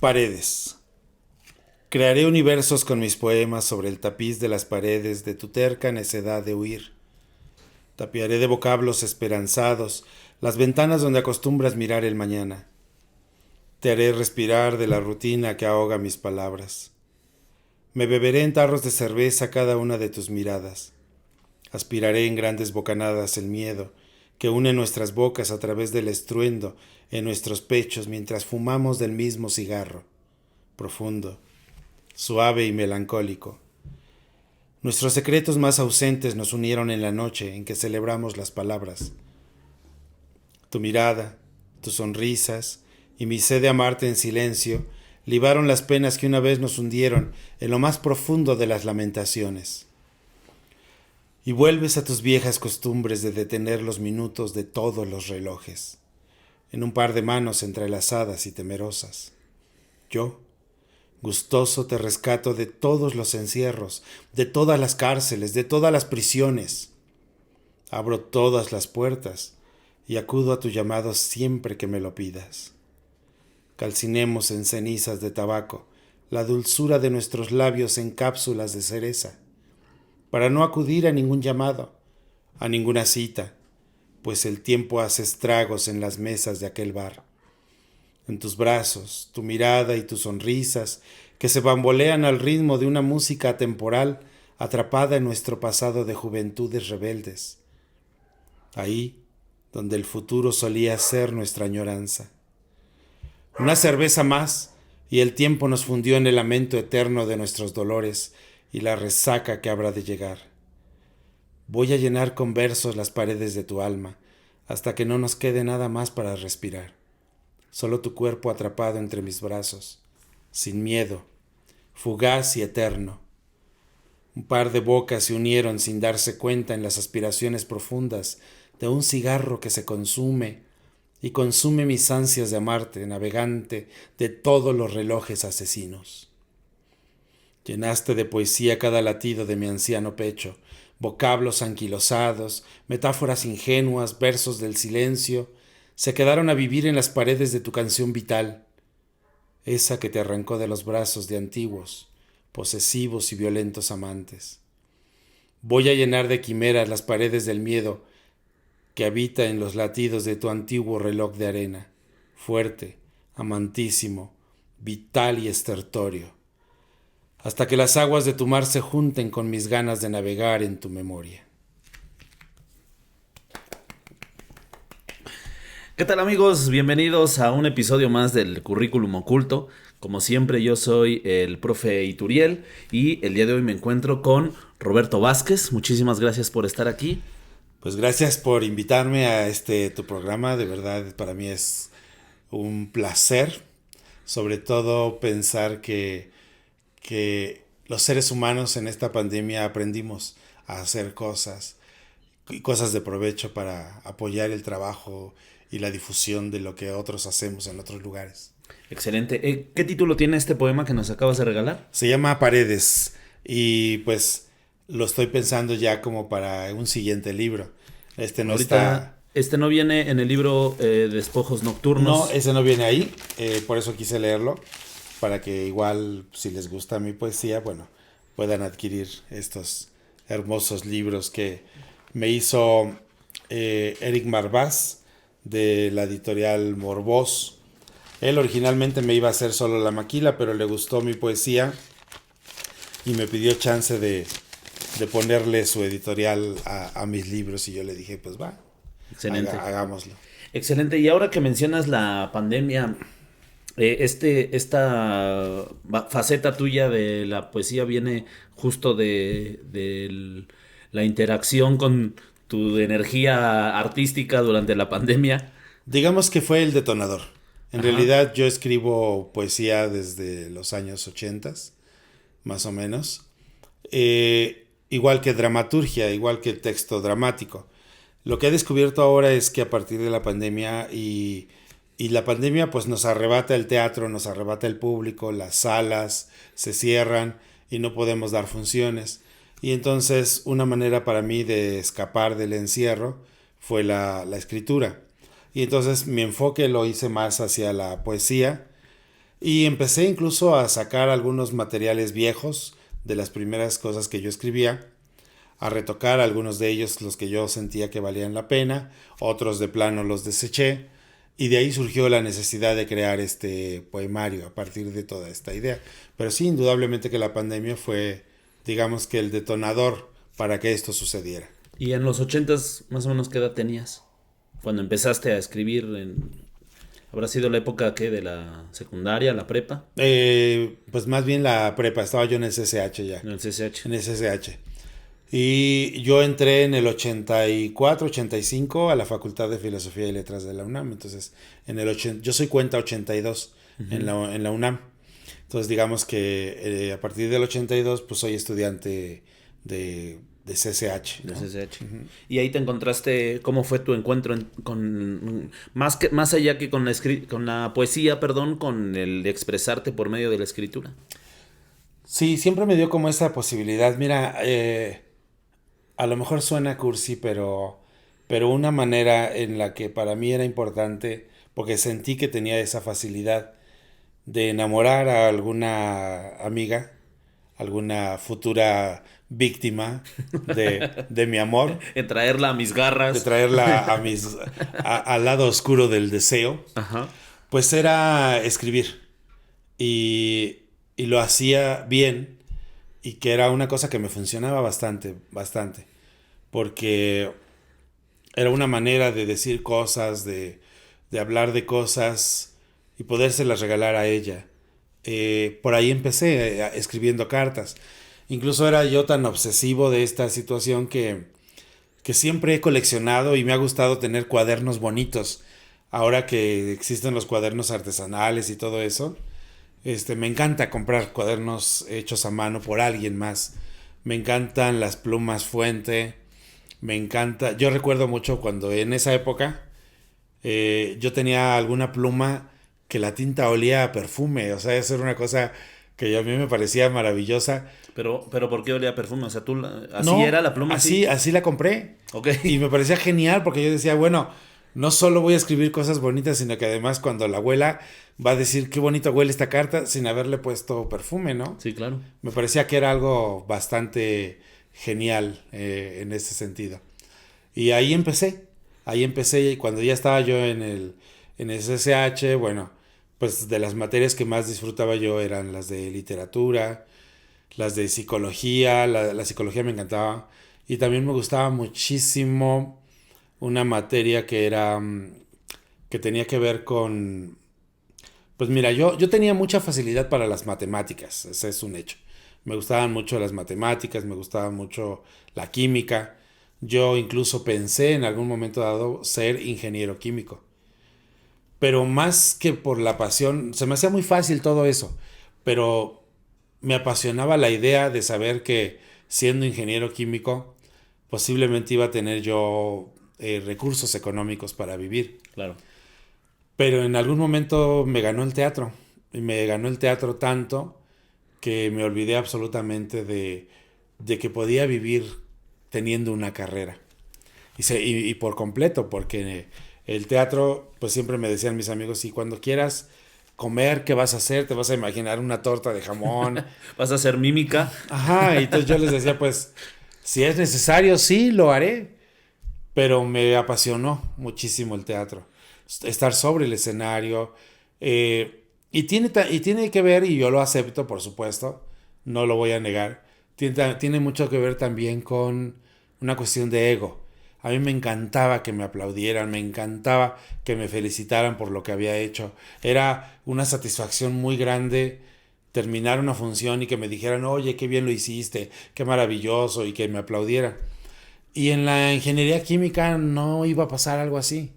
Paredes. Crearé universos con mis poemas sobre el tapiz de las paredes de tu terca necedad de huir. Tapiaré de vocablos esperanzados las ventanas donde acostumbras mirar el mañana. Te haré respirar de la rutina que ahoga mis palabras. Me beberé en tarros de cerveza cada una de tus miradas. Aspiraré en grandes bocanadas el miedo que une nuestras bocas a través del estruendo en nuestros pechos mientras fumamos del mismo cigarro, profundo, suave y melancólico. Nuestros secretos más ausentes nos unieron en la noche en que celebramos las palabras. Tu mirada, tus sonrisas y mi sed de amarte en silencio libaron las penas que una vez nos hundieron en lo más profundo de las lamentaciones. Y vuelves a tus viejas costumbres de detener los minutos de todos los relojes, en un par de manos entrelazadas y temerosas. Yo, gustoso, te rescato de todos los encierros, de todas las cárceles, de todas las prisiones. Abro todas las puertas y acudo a tu llamado siempre que me lo pidas. Calcinemos en cenizas de tabaco la dulzura de nuestros labios en cápsulas de cereza, para no acudir a ningún llamado, a ninguna cita, pues el tiempo hace estragos en las mesas de aquel bar. En tus brazos, tu mirada y tus sonrisas, que se bambolean al ritmo de una música atemporal atrapada en nuestro pasado de juventudes rebeldes. Ahí, donde el futuro solía ser nuestra añoranza. Una cerveza más, y el tiempo nos fundió en el lamento eterno de nuestros dolores y la resaca que habrá de llegar. Voy a llenar con versos las paredes de tu alma, hasta que no nos quede nada más para respirar. Solo tu cuerpo atrapado entre mis brazos, sin miedo, fugaz y eterno. Un par de bocas se unieron sin darse cuenta en las aspiraciones profundas de un cigarro que se consume y consume mis ansias de amarte, navegante de todos los relojes asesinos. Llenaste de poesía cada latido de mi anciano pecho, vocablos anquilosados, metáforas ingenuas, versos del silencio, se quedaron a vivir en las paredes de tu canción vital, esa que te arrancó de los brazos de antiguos, posesivos y violentos amantes. Voy a llenar de quimeras las paredes del miedo que habita en los latidos de tu antiguo reloj de arena, fuerte, amantísimo, vital y estertório, hasta que las aguas de tu mar se junten con mis ganas de navegar en tu memoria. ¿Qué tal, amigos? Bienvenidos a un episodio más del Currículum Oculto. Como siempre, yo soy el profe Ituriel y el día de hoy me encuentro con Roberto Vázquez. Muchísimas gracias por estar aquí. Pues gracias por invitarme a tu programa. De verdad, para mí es un placer, sobre todo pensar que los seres humanos en esta pandemia aprendimos a hacer cosas y cosas de provecho para apoyar el trabajo y la difusión de lo que otros hacemos en otros lugares. Excelente. ¿Qué título tiene este poema que nos acabas de regalar? Se llama Paredes y pues lo estoy pensando ya como para un siguiente libro. No está... Este no viene en el libro Despojos Nocturnos. No, ese no viene ahí, por eso quise leerlo, para que igual, si les gusta mi poesía, bueno, puedan adquirir estos hermosos libros que me hizo Eric Marvás, de la editorial Morbós. Él originalmente me iba a hacer solo la maquila, pero le gustó mi poesía y me pidió chance de ponerle su editorial a mis libros y yo le dije, pues va, excelente, hagámoslo. Excelente. Y ahora que mencionas la pandemia, esta faceta tuya de la poesía viene justo de la interacción con tu energía artística durante la pandemia. Digamos que fue el detonador. En Ajá. realidad yo escribo poesía desde los años 80, más o menos. Igual que dramaturgia, igual que texto dramático. Lo que he descubierto ahora es que a partir de la pandemia y la pandemia pues nos arrebata el teatro, nos arrebata el público, las salas se cierran y no podemos dar funciones. Y entonces una manera para mí de escapar del encierro fue la escritura. Y entonces mi enfoque lo hice más hacia la poesía, Y empecé incluso a sacar algunos materiales viejos de las primeras cosas que yo escribía, a retocar algunos de ellos, los que yo sentía que valían la pena, otros de plano los deseché, y de ahí surgió la necesidad de crear este poemario a partir de toda esta idea. Pero sí, indudablemente que la pandemia fue, digamos que el detonador para que esto sucediera. ¿Y en los 80s más o menos qué edad tenías? Cuando empezaste a escribir ¿Habrá sido la época qué? ¿De la secundaria, la prepa? Pues más bien la prepa, estaba yo en el CCH ya. En el CCH. En el CCH. Y yo entré en el 84, 85 a la Facultad de Filosofía y Letras de la UNAM. Entonces, yo soy cuenta 82 en la UNAM. Entonces, digamos que a partir del 82, pues soy estudiante de CCH, ¿no? De CCH. Y ahí te encontraste, ¿cómo fue tu encuentro más allá que con la poesía, perdón, con el de expresarte por medio de la escritura? Sí, siempre me dio como esa posibilidad. Mira, a lo mejor suena cursi, pero una manera en la que para mí era importante, porque sentí que tenía esa facilidad de enamorar a alguna amiga, alguna futura víctima de mi amor, En traerla a mis de garras. traerla al lado oscuro del deseo, Ajá. pues era escribir. Y lo hacía bien, y que era una cosa que me funcionaba bastante, bastante. Porque era una manera de decir cosas, de hablar de cosas y podérselas regalar a ella. Por ahí empecé escribiendo cartas. Incluso era yo tan obsesivo de esta situación que siempre he coleccionado y me ha gustado tener cuadernos bonitos. Ahora que existen los cuadernos artesanales y todo eso, me encanta comprar cuadernos hechos a mano por alguien más. Me encantan las plumas fuente. Me encanta. Yo recuerdo mucho cuando en esa época yo tenía alguna pluma que la tinta olía a perfume. O sea, eso era una cosa que a mí me parecía maravillosa. Pero ¿por qué olía a perfume? O sea, ¿así No, era la pluma? así la compré. Ok. Y me parecía genial porque yo decía, bueno, no solo voy a escribir cosas bonitas, sino que además cuando la abuela va a decir qué bonito huele esta carta sin haberle puesto perfume, ¿no? Sí, claro. Me parecía que era algo bastante genial en ese sentido. Y ahí empecé y cuando ya estaba yo en el CCH, bueno, pues de las materias que más disfrutaba yo eran las de literatura, las de psicología, la psicología me encantaba y también me gustaba muchísimo una materia que tenía que ver con, pues mira, yo tenía mucha facilidad para las matemáticas, ese es un hecho. Me gustaban mucho las matemáticas, me gustaba mucho la química. Yo incluso pensé en algún momento dado ser ingeniero químico. Pero más que por la pasión, se me hacía muy fácil todo eso. Pero me apasionaba la idea de saber que siendo ingeniero químico, posiblemente iba a tener yo recursos económicos para vivir. Claro. Pero en algún momento me ganó el teatro. Y me ganó el teatro tanto que me olvidé absolutamente de que podía vivir teniendo una carrera. Y por completo, porque el teatro, pues siempre me decían mis amigos, y cuando quieras comer, ¿qué vas a hacer? Te vas a imaginar una torta de jamón. ¿Vas a hacer mímica? Ajá, y entonces yo les decía, pues, si es necesario, sí, lo haré. Pero me apasionó muchísimo el teatro. Estar sobre el escenario. Y tiene que ver, y yo lo acepto, por supuesto, no lo voy a negar, tiene mucho que ver también con una cuestión de ego. A mí me encantaba que me aplaudieran, me encantaba que me felicitaran por lo que había hecho. Era una satisfacción muy grande terminar una función y que me dijeran, oye, qué bien lo hiciste, qué maravilloso, y que me aplaudieran. Y en la ingeniería química no iba a pasar algo así.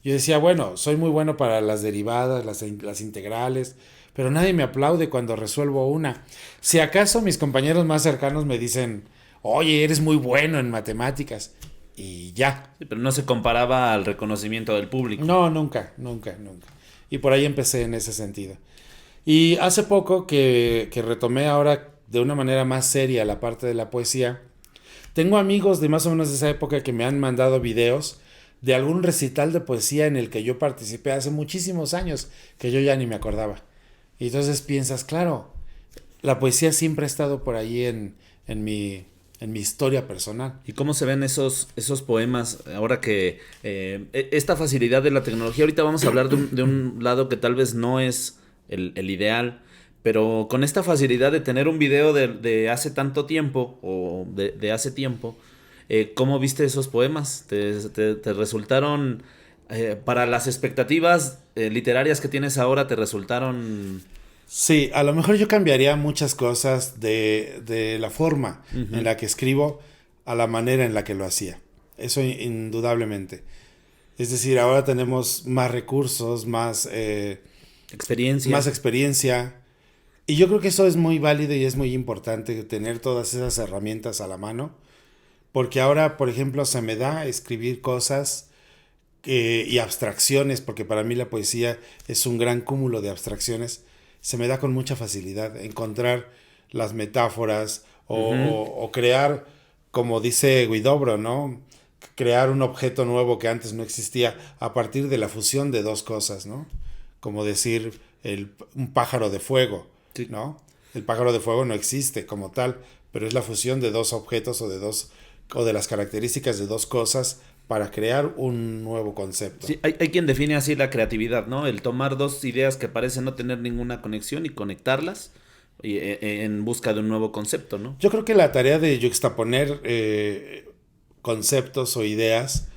Yo decía, bueno, soy muy bueno para las derivadas, las integrales, pero nadie me aplaude cuando resuelvo una. Si acaso mis compañeros más cercanos me dicen, oye, eres muy bueno en matemáticas, y ya. Sí, pero no se comparaba al reconocimiento del público. No, nunca. Y por ahí empecé en ese sentido. Y hace poco que retomé ahora de una manera más seria la parte de la poesía, tengo amigos de más o menos de esa época que me han mandado videos de algún recital de poesía en el que yo participé hace muchísimos años, que yo ya ni me acordaba. Y entonces piensas, claro, la poesía siempre ha estado por ahí en mi historia personal. ¿Y cómo se ven esos poemas ahora que esta facilidad de la tecnología? Ahorita vamos a hablar de un lado que tal vez no es el ideal, pero con esta facilidad de tener un video de hace tanto tiempo o de hace tiempo, ¿cómo viste esos poemas? ¿Te resultaron, para las expectativas literarias que tienes ahora, te resultaron... Sí, a lo mejor yo cambiaría muchas cosas de la forma en Ujú. la que escribo a la manera en la que lo hacía. Eso indudablemente. Es decir, ahora tenemos más recursos, Experiencia? más experiencia. Y yo creo que eso es muy válido y es muy importante tener todas esas herramientas a la mano. Porque ahora, por ejemplo, se me da escribir cosas y abstracciones, porque para mí la poesía es un gran cúmulo de abstracciones. Se me da con mucha facilidad encontrar las metáforas Ujú. o crear, como dice Guidobro, ¿no? Crear un objeto nuevo que antes no existía a partir de la fusión de dos cosas, ¿no? Como decir un pájaro de fuego, Sí. ¿no? El pájaro de fuego no existe como tal, pero es la fusión de dos objetos o de las características de dos cosas para crear un nuevo concepto. Sí, hay quien define así la creatividad, ¿no? El tomar dos ideas que parecen no tener ninguna conexión y conectarlas en busca de un nuevo concepto, ¿no? Yo creo que la tarea de juxtaponer conceptos o ideas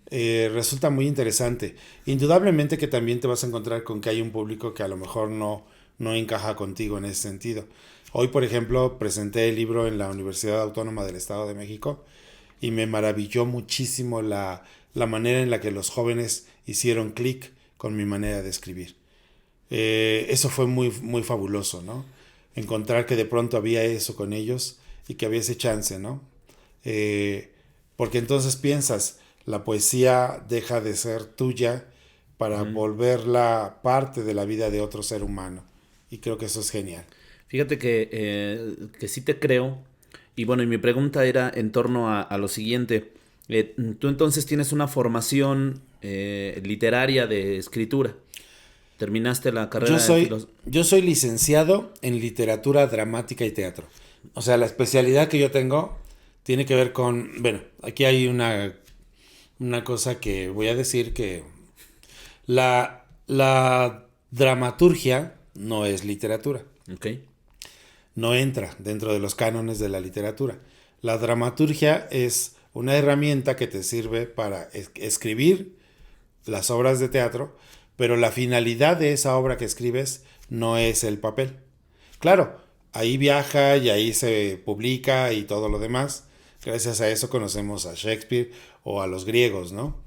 resulta muy interesante. Indudablemente que también te vas a encontrar con que hay un público que a lo mejor no encaja contigo en ese sentido. Hoy, por ejemplo, presenté el libro en la Universidad Autónoma del Estado de México y me maravilló muchísimo la manera en la que los jóvenes hicieron clic con mi manera de escribir. Eso fue muy fabuloso, ¿no? Encontrar que de pronto había eso con ellos y que había ese chance, ¿no? Eh, Porque entonces piensas, la poesía deja de ser tuya para Ujú. volverla parte de la vida de otro ser humano. Y creo que eso es genial. Fíjate que sí te creo. Y bueno, y mi pregunta era en torno a lo siguiente. Tú entonces tienes una formación literaria de escritura. Terminaste la Yo carrera de soy, filosofía. yo soy licenciado en literatura dramática y teatro. O sea, la especialidad que yo tengo tiene que ver con, bueno, aquí hay una cosa que voy a decir que la dramaturgia no es literatura, Ok. no entra dentro de los cánones de la literatura. La dramaturgia es una herramienta que te sirve para escribir las obras de teatro, pero la finalidad de esa obra que escribes no es el papel. Claro, ahí viaja y ahí se publica y todo lo demás. Gracias a eso conocemos a Shakespeare o a los griegos, ¿no?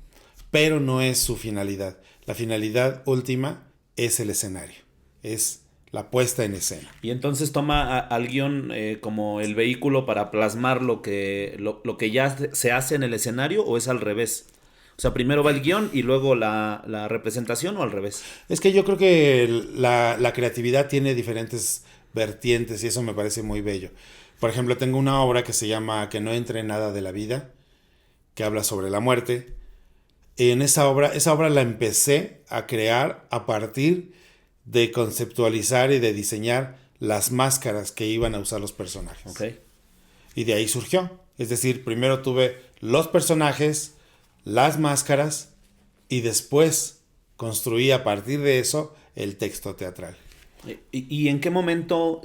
Pero no es su finalidad. La finalidad última es el escenario, es la puesta en escena. Y entonces toma al guión como el vehículo para plasmar lo que ya se hace en el escenario, o es al revés. O sea, primero va el guión y luego la representación, o al revés. Es que yo creo que la creatividad tiene diferentes vertientes y eso me parece muy bello. Por ejemplo, tengo una obra que se llama Que no entre nada de la vida, que habla sobre la muerte. En esa obra la empecé a crear a partir de conceptualizar y de diseñar las máscaras que iban a usar los Ok. personajes. Y de ahí surgió. Es decir, primero tuve los personajes, las máscaras y después construí a partir de eso el texto teatral. ¿Y en qué momento,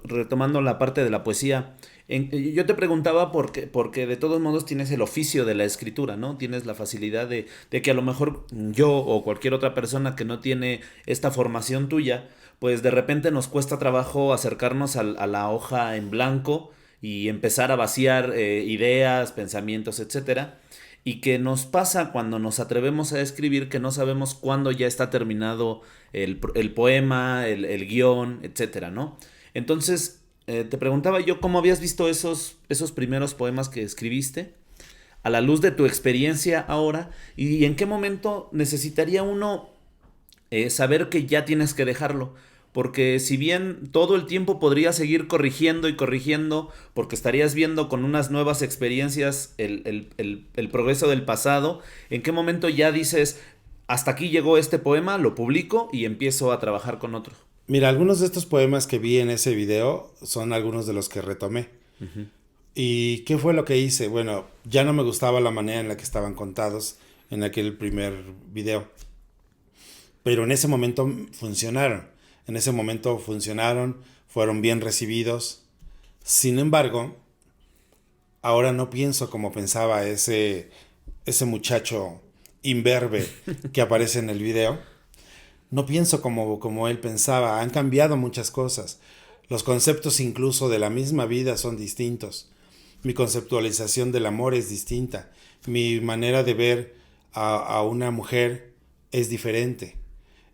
retomando la parte de la poesía, yo te preguntaba porque de todos modos tienes el oficio de la escritura, ¿no? Tienes la facilidad de que a lo mejor yo o cualquier otra persona que no tiene esta formación tuya, pues de repente nos cuesta trabajo acercarnos a la hoja en blanco y empezar a vaciar ideas, pensamientos, etcétera. Y que nos pasa cuando nos atrevemos a escribir que no sabemos cuándo ya está terminado el poema, el guión, etcétera, ¿no? Entonces, te preguntaba yo cómo habías visto esos primeros poemas que escribiste a la luz de tu experiencia ahora, y en qué momento necesitaría uno saber que ya tienes que dejarlo. Porque si bien todo el tiempo podrías seguir corrigiendo y corrigiendo, porque estarías viendo con unas nuevas experiencias el progreso del pasado, ¿en qué momento ya dices, hasta aquí llegó este poema, lo publico y empiezo a trabajar con otro? Mira, algunos de estos poemas que vi en ese video son algunos de los que retomé. Ujú. ¿Y qué fue lo que hice? Bueno, ya no me gustaba la manera en la que estaban contados en aquel primer video. Pero en ese momento funcionaron. En ese momento funcionaron, fueron bien recibidos. Sin embargo, ahora no pienso como pensaba ese muchacho imberbe que aparece en el video. No pienso como él pensaba. Han cambiado muchas cosas. Los conceptos incluso de la misma vida son distintos. Mi conceptualización del amor es distinta. Mi manera de ver a una mujer es diferente.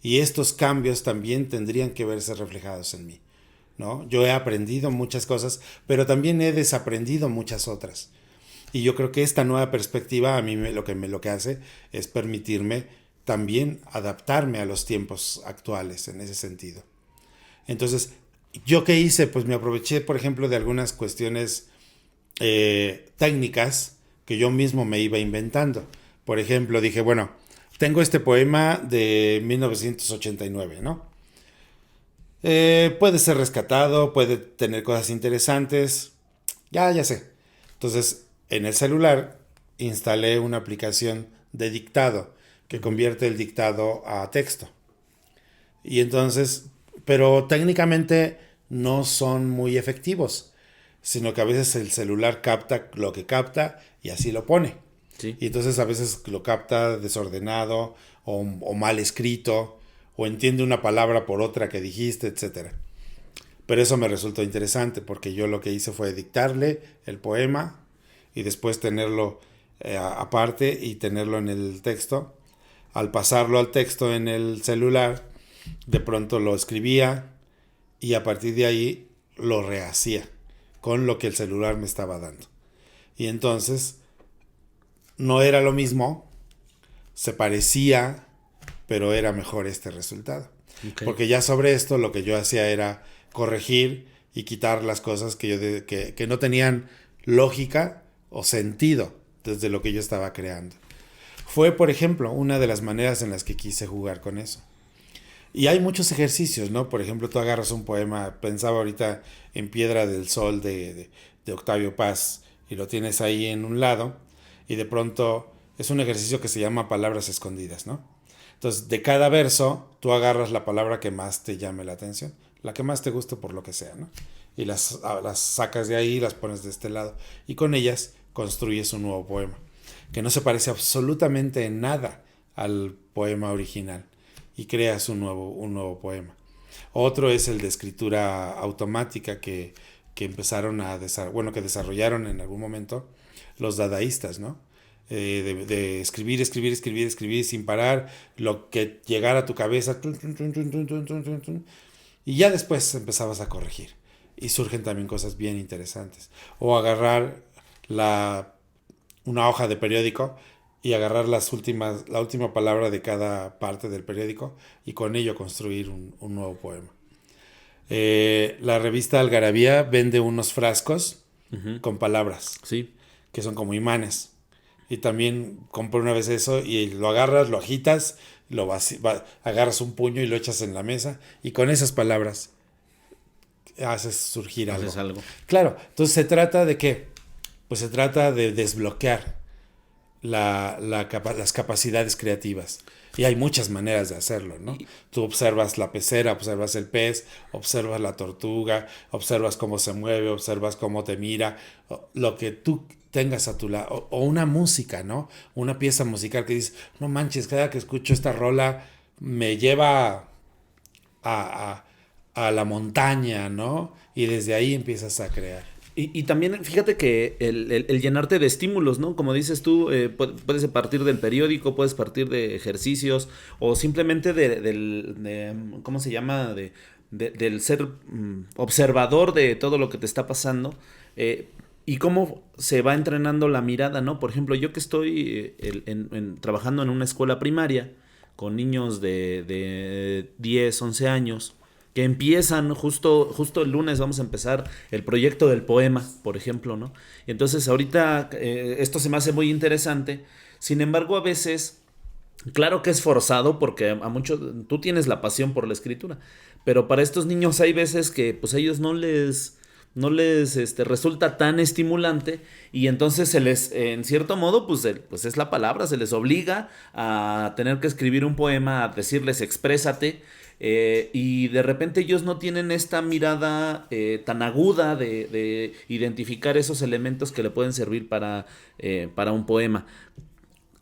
Y estos cambios también tendrían que verse reflejados en mí, ¿no? Yo he aprendido muchas cosas, pero también he desaprendido muchas otras. Y yo creo que esta nueva perspectiva a mí lo que hace es permitirme también adaptarme a los tiempos actuales en ese sentido. Entonces, ¿yo qué hice? Pues me aproveché, por ejemplo, de algunas cuestiones técnicas que yo mismo me iba inventando. Por ejemplo, dije, bueno, tengo este poema de 1989, ¿no? Puede ser rescatado, puede tener cosas interesantes, ya sé. Entonces, en el celular instalé una aplicación de dictado que convierte el dictado a texto. Y entonces, pero técnicamente no son muy efectivos, sino que a veces el celular capta lo que capta y así lo pone. Sí. Y entonces a veces lo capta desordenado o mal escrito o entiende una palabra por otra que dijiste, etcétera. Pero eso me resultó interesante porque yo lo que hice fue dictarle el poema y después tenerlo aparte y tenerlo en el texto. Al pasarlo al texto en el celular, de pronto lo escribía y a partir de ahí lo rehacía con lo que el celular me estaba dando. Y entonces no era lo mismo, se parecía, pero era mejor este resultado. Okay. Porque ya sobre esto lo que yo hacía era corregir y quitar las cosas que no tenían lógica o sentido desde lo que yo estaba creando. Fue, por ejemplo, una de las maneras en las que quise jugar con eso. Y hay muchos ejercicios, ¿no? Por ejemplo, tú agarras un poema, pensaba ahorita en Piedra del Sol de Octavio Paz, y lo tienes ahí en un lado, y de pronto es un ejercicio que se llama palabras escondidas, ¿no? Entonces, de cada verso, tú agarras la palabra que más te llame la atención, la que más te guste por lo que sea, ¿no? Y las sacas de ahí y las pones de este lado. Y con ellas construyes un nuevo poema, que no se parece absolutamente en nada al poema original. Y creas un nuevo poema. Otro es el de escritura automática que empezaron que desarrollaron en algún momento los dadaístas, ¿no? De escribir sin parar, lo que llegara a tu cabeza, y ya después empezabas a corregir. Y surgen también cosas bien interesantes. O agarrar una hoja de periódico y agarrar la última palabra de cada parte del periódico y con ello construir un nuevo poema. La revista Algarabía vende unos frascos con palabras, sí, que son como imanes. Y también compré una vez eso y lo agarras, lo agitas, agarras un puño y lo echas en la mesa y con esas palabras haces surgir algo. haces algo. Claro, entonces se trata de ¿qué? Pues se trata de desbloquear las capacidades creativas. Y hay muchas maneras de hacerlo, ¿no? Tú observas la pecera, observas el pez, observas la tortuga, observas cómo se mueve, observas cómo te mira, lo que tú tengas a tu lado, o una música, ¿no? Una pieza musical que dices, no manches, cada que escucho esta rola me lleva a la montaña, ¿no? Y desde ahí empiezas a crear. Y también fíjate que el llenarte de estímulos, ¿no? Como dices tú, puedes partir del periódico, puedes partir de ejercicios o simplemente ¿cómo se llama? Del ser observador de todo lo que te está pasando. Y cómo se va entrenando la mirada, ¿no? Por ejemplo, yo que estoy trabajando en una escuela primaria con niños de 10, 11 años, que empiezan justo el lunes vamos a empezar el proyecto del poema, por ejemplo, ¿no? Y entonces ahorita esto se me hace muy interesante. Sin embargo, a veces, claro que es forzado porque a muchos, tú tienes la pasión por la escritura, Pero para estos niños hay veces que pues a ellos no les resulta tan estimulante y entonces se les, en cierto modo, pues es la palabra, se les obliga a tener que escribir un poema, a decirles exprésate, y de repente ellos no tienen esta mirada tan aguda de identificar esos elementos que le pueden servir para un poema.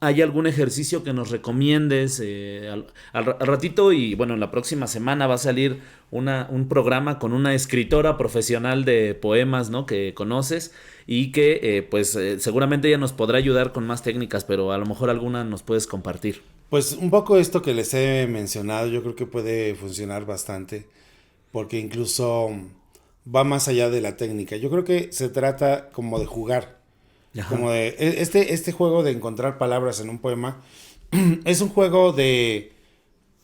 ¿Hay algún ejercicio que nos recomiendes al ratito? Y bueno, en la próxima semana va a salir un programa con una escritora profesional de poemas, ¿no? Que conoces y que seguramente ella nos podrá ayudar con más técnicas, pero a lo mejor alguna nos puedes compartir. Pues un poco esto que les he mencionado, yo creo que puede funcionar bastante, porque incluso va más allá de la técnica. Yo creo que se trata como de jugar, Ajá. como de este juego de encontrar palabras en un poema. Es un juego de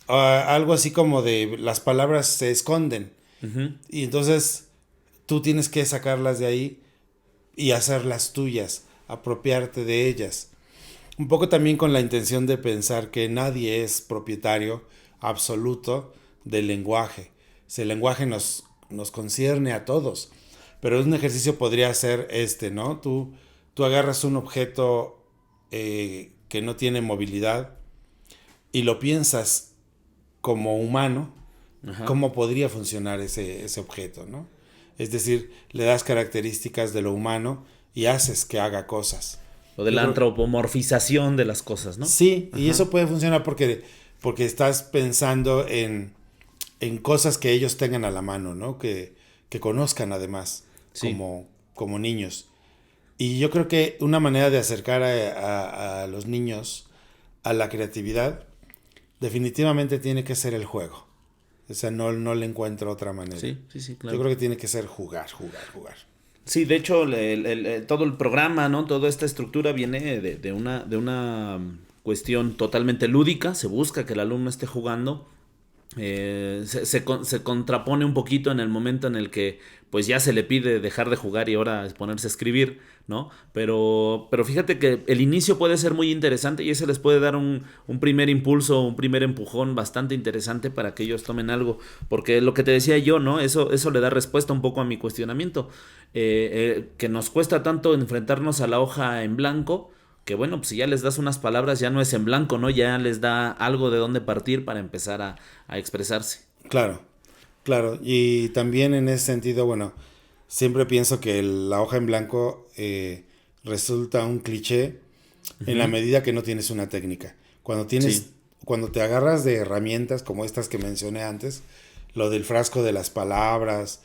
algo así como de las palabras se esconden Ujú. y entonces tú tienes que sacarlas de ahí y hacerlas tuyas, apropiarte de ellas. Un poco también con la intención de pensar que nadie es propietario absoluto del lenguaje. Si el lenguaje nos concierne a todos. Pero un ejercicio podría ser ¿no? Tú agarras un objeto que no tiene movilidad y lo piensas como humano, Ajá. cómo podría funcionar ese objeto, ¿no? Es decir, le das características de lo humano y haces que haga cosas. Lo de Yo la creo antropomorfización de las cosas, ¿no? sí, y Ajá. eso puede funcionar porque estás pensando en cosas que ellos tengan a la mano, ¿no? Que conozcan además, Sí. como niños. Y yo creo que una manera de acercar a los niños a la creatividad definitivamente tiene que ser el juego. O sea, no le encuentro otra manera. Sí, sí, sí, Yo claro. creo que tiene que ser jugar, jugar, jugar. Sí, de hecho, todo el programa, ¿no? Toda esta estructura viene de una cuestión totalmente lúdica. Se busca que el alumno esté jugando. Se contrapone un poquito en el momento en el que pues ya se le pide dejar de jugar y ahora ponerse a escribir, ¿no? Pero fíjate que el inicio puede ser muy interesante y ese les puede dar un primer impulso, un primer empujón bastante interesante para que ellos tomen algo. Porque lo que te decía yo, ¿no? Eso le da respuesta un poco a mi cuestionamiento. Que nos cuesta tanto enfrentarnos a la hoja en blanco que bueno, pues si ya les das unas palabras ya no es en blanco, ¿no? Ya les da algo de dónde partir para empezar a expresarse. Claro, claro. Y también en ese sentido, bueno, siempre pienso que la hoja en blanco resulta un cliché en la Ujú. medida que no tienes una técnica. Sí, Cuando te agarras de herramientas como estas que mencioné antes, lo del frasco de las palabras,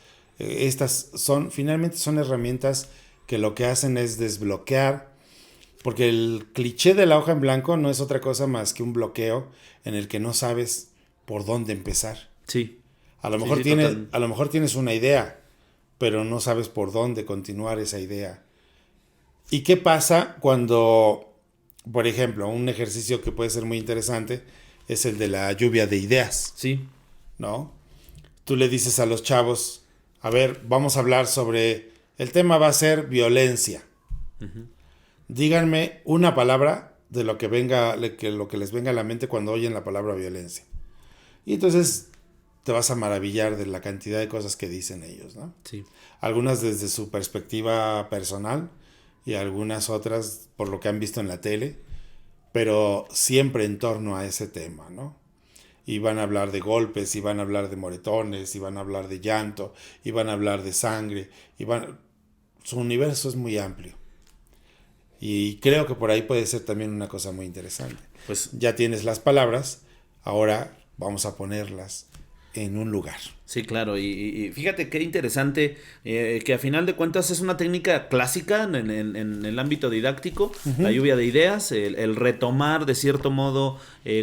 finalmente son herramientas que lo que hacen es desbloquear, porque el cliché de la hoja en blanco no es otra cosa más que un bloqueo en el que no sabes por dónde empezar. sí, sí, sí, total. A lo mejor tienes una idea, pero no sabes por dónde continuar esa idea. ¿Y qué pasa cuando, por ejemplo, un ejercicio que puede ser muy interesante es el de la lluvia de ideas, Sí, ¿no? Tú le dices a los chavos, a ver, vamos a hablar sobre, el tema va a ser violencia. Díganme una palabra de lo que les venga a la mente cuando oyen la palabra violencia. Y entonces te vas a maravillar de la cantidad de cosas que dicen ellos, ¿no? sí, Algunas desde su perspectiva personal y algunas otras por lo que han visto en la tele, pero siempre en torno a ese tema, ¿no? Y van a hablar de golpes, y van a hablar de moretones, y van a hablar de llanto, y van a hablar de sangre, su universo es muy amplio. Y creo que por ahí puede ser también una cosa muy interesante. pues Ya tienes las palabras, ahora vamos a ponerlas en un lugar. sí, claro. Y fíjate qué interesante que a final de cuentas es una técnica clásica en el ámbito didáctico, la lluvia de ideas, el retomar de cierto modo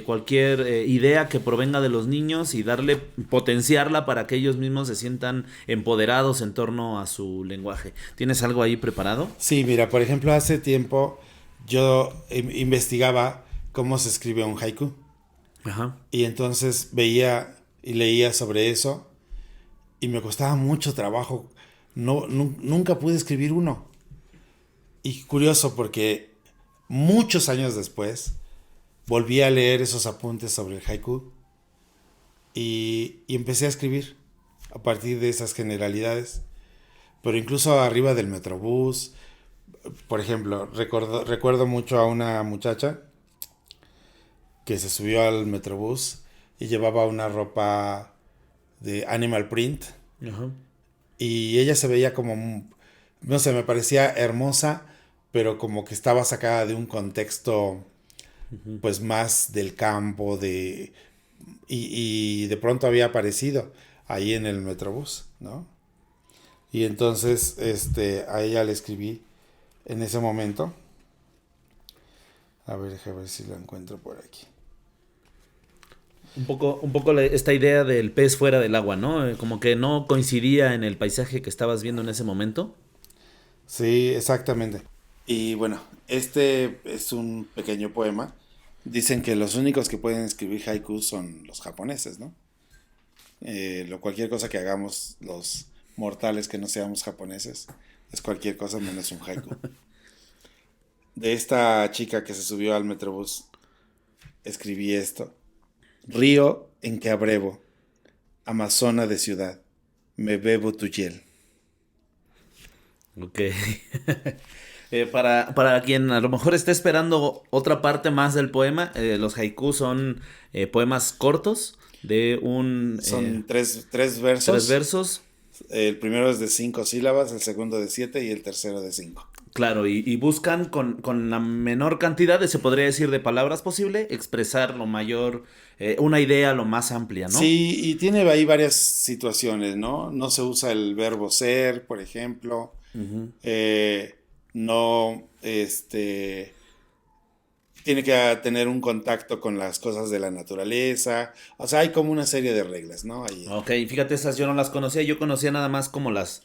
cualquier idea que provenga de los niños y darle, potenciarla para que ellos mismos se sientan empoderados en torno a su lenguaje. ¿Tienes algo ahí preparado? Sí, mira, por ejemplo, hace tiempo yo investigaba cómo se escribe un haiku Ajá. y entonces veía y leía sobre eso y me costaba mucho trabajo. Nunca pude escribir uno. Y curioso porque muchos años después volví a leer esos apuntes sobre el haiku y empecé a escribir a partir de esas generalidades. Pero incluso arriba del Metrobús, por ejemplo, recuerdo mucho a una muchacha que se subió al Metrobús y llevaba una ropa de animal print. Ajá. Y ella se veía como, no sé, me parecía hermosa, pero como que estaba sacada de un contexto, pues más del campo, y de pronto había aparecido ahí en el Metrobús, ¿no? Y entonces, a ella le escribí en ese momento. A ver, déjame ver si lo encuentro por aquí. Un poco esta idea del pez fuera del agua, ¿no? Como que no coincidía en el paisaje que estabas viendo en ese momento. Sí, exactamente. Y bueno, este es un pequeño poema. Dicen que los únicos que pueden escribir haikus son los japoneses, ¿no? Cualquier cosa que hagamos los mortales que no seamos japoneses es cualquier cosa menos un haiku. De esta chica que se subió al Metrobús, escribí esto. Río en que abrevo, amazona de ciudad, me bebo tu hiel. Ok. Para quien a lo mejor esté esperando otra parte más del poema, los haikus son poemas cortos de Son tres versos. tres versos. El primero es de 5 sílabas, el segundo de 7 y el tercero de 5. Claro, y buscan con la menor cantidad, se podría decir, de palabras posible, expresar lo mayor, una idea lo más amplia, ¿no? Sí, y tiene ahí varias situaciones, ¿no? No se usa el verbo ser, por ejemplo. No, tiene que tener un contacto con las cosas de la naturaleza. O sea, hay como una serie de reglas, ¿no? Ahí. Ok, fíjate, esas yo no las conocía, yo conocía nada más como las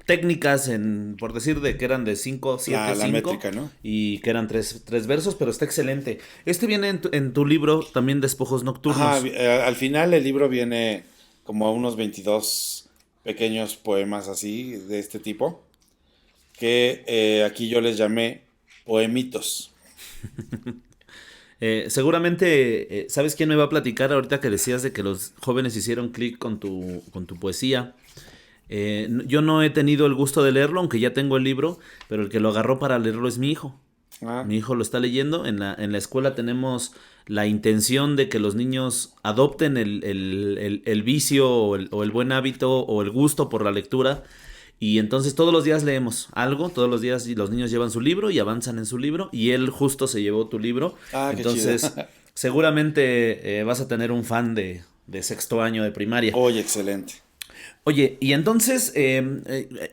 técnicas por decir de que eran de 5, 7, La 5 métrica, ¿no? y que eran tres versos, pero está excelente. Este viene en tu libro también, Despojos Nocturnos. Ajá, al final el libro viene como a unos 22 pequeños poemas así, de este tipo, que aquí yo les llamé poemitos. Seguramente, ¿sabes quién me va a platicar ahorita que decías de que los jóvenes hicieron clic con tu poesía? Yo no he tenido el gusto de leerlo, aunque ya tengo el libro, pero el que lo agarró para leerlo es mi hijo. Ah, Mi hijo lo está leyendo. En la escuela tenemos la intención de que los niños adopten el vicio o el buen hábito o el gusto por la lectura. Y entonces todos los días leemos algo, todos los días los niños llevan su libro y avanzan en su libro. Y él justo se llevó tu libro. qué Entonces, chido. seguramente vas a tener un fan de sexto año de primaria. Oye, excelente. Oye, y entonces,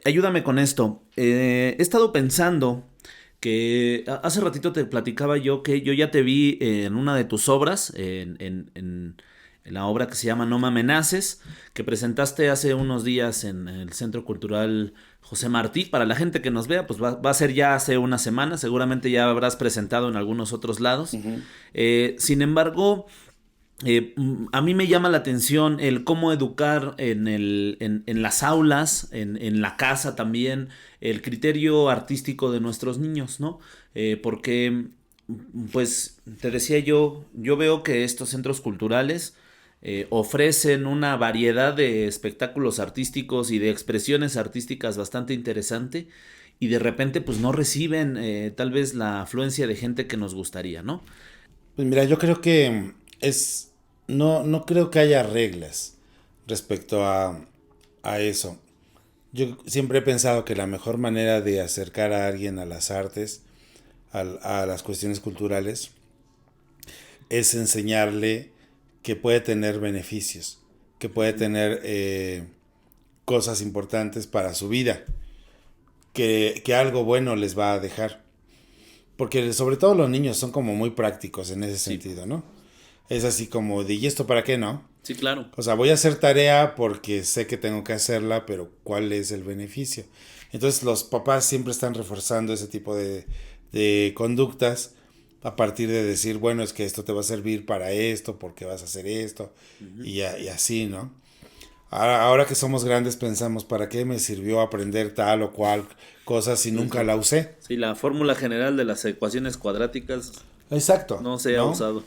ayúdame con esto. He estado pensando que hace ratito te platicaba yo que yo ya te vi en una de tus obras, en la obra que se llama No me amenaces, que presentaste hace unos días en el Centro Cultural José Martí. Para la gente que nos vea, pues va a ser ya hace una semana, seguramente ya habrás presentado en algunos otros lados. Ujú. Sin embargo... a mí me llama la atención el cómo educar en las aulas, en la casa también, el criterio artístico de nuestros niños, ¿no? Porque, pues, te decía yo veo que estos centros culturales ofrecen una variedad de espectáculos artísticos y de expresiones artísticas bastante interesante y de repente, pues, no reciben tal vez la afluencia de gente que nos gustaría, ¿no? Pues mira, yo creo que no creo que haya reglas respecto a eso. Yo siempre he pensado que la mejor manera de acercar a alguien a las artes, a las cuestiones culturales, es enseñarle que puede tener beneficios, que puede tener cosas importantes para su vida, que algo bueno les va a dejar. Porque sobre todo los niños son como muy prácticos en ese sentido, ¿no? Es así como de, ¿y esto para qué no? Sí, claro. O sea, voy a hacer tarea porque sé que tengo que hacerla, pero ¿cuál es el beneficio? Entonces los papás siempre están reforzando ese tipo de conductas a partir de decir, bueno, es que esto te va a servir para esto, porque vas a hacer esto, y así, ¿no? Ahora que somos grandes pensamos, ¿para qué me sirvió aprender tal o cual cosa si nunca la usé? Sí, la fórmula general de las ecuaciones cuadráticas. Exacto, No sea ¿no? usado.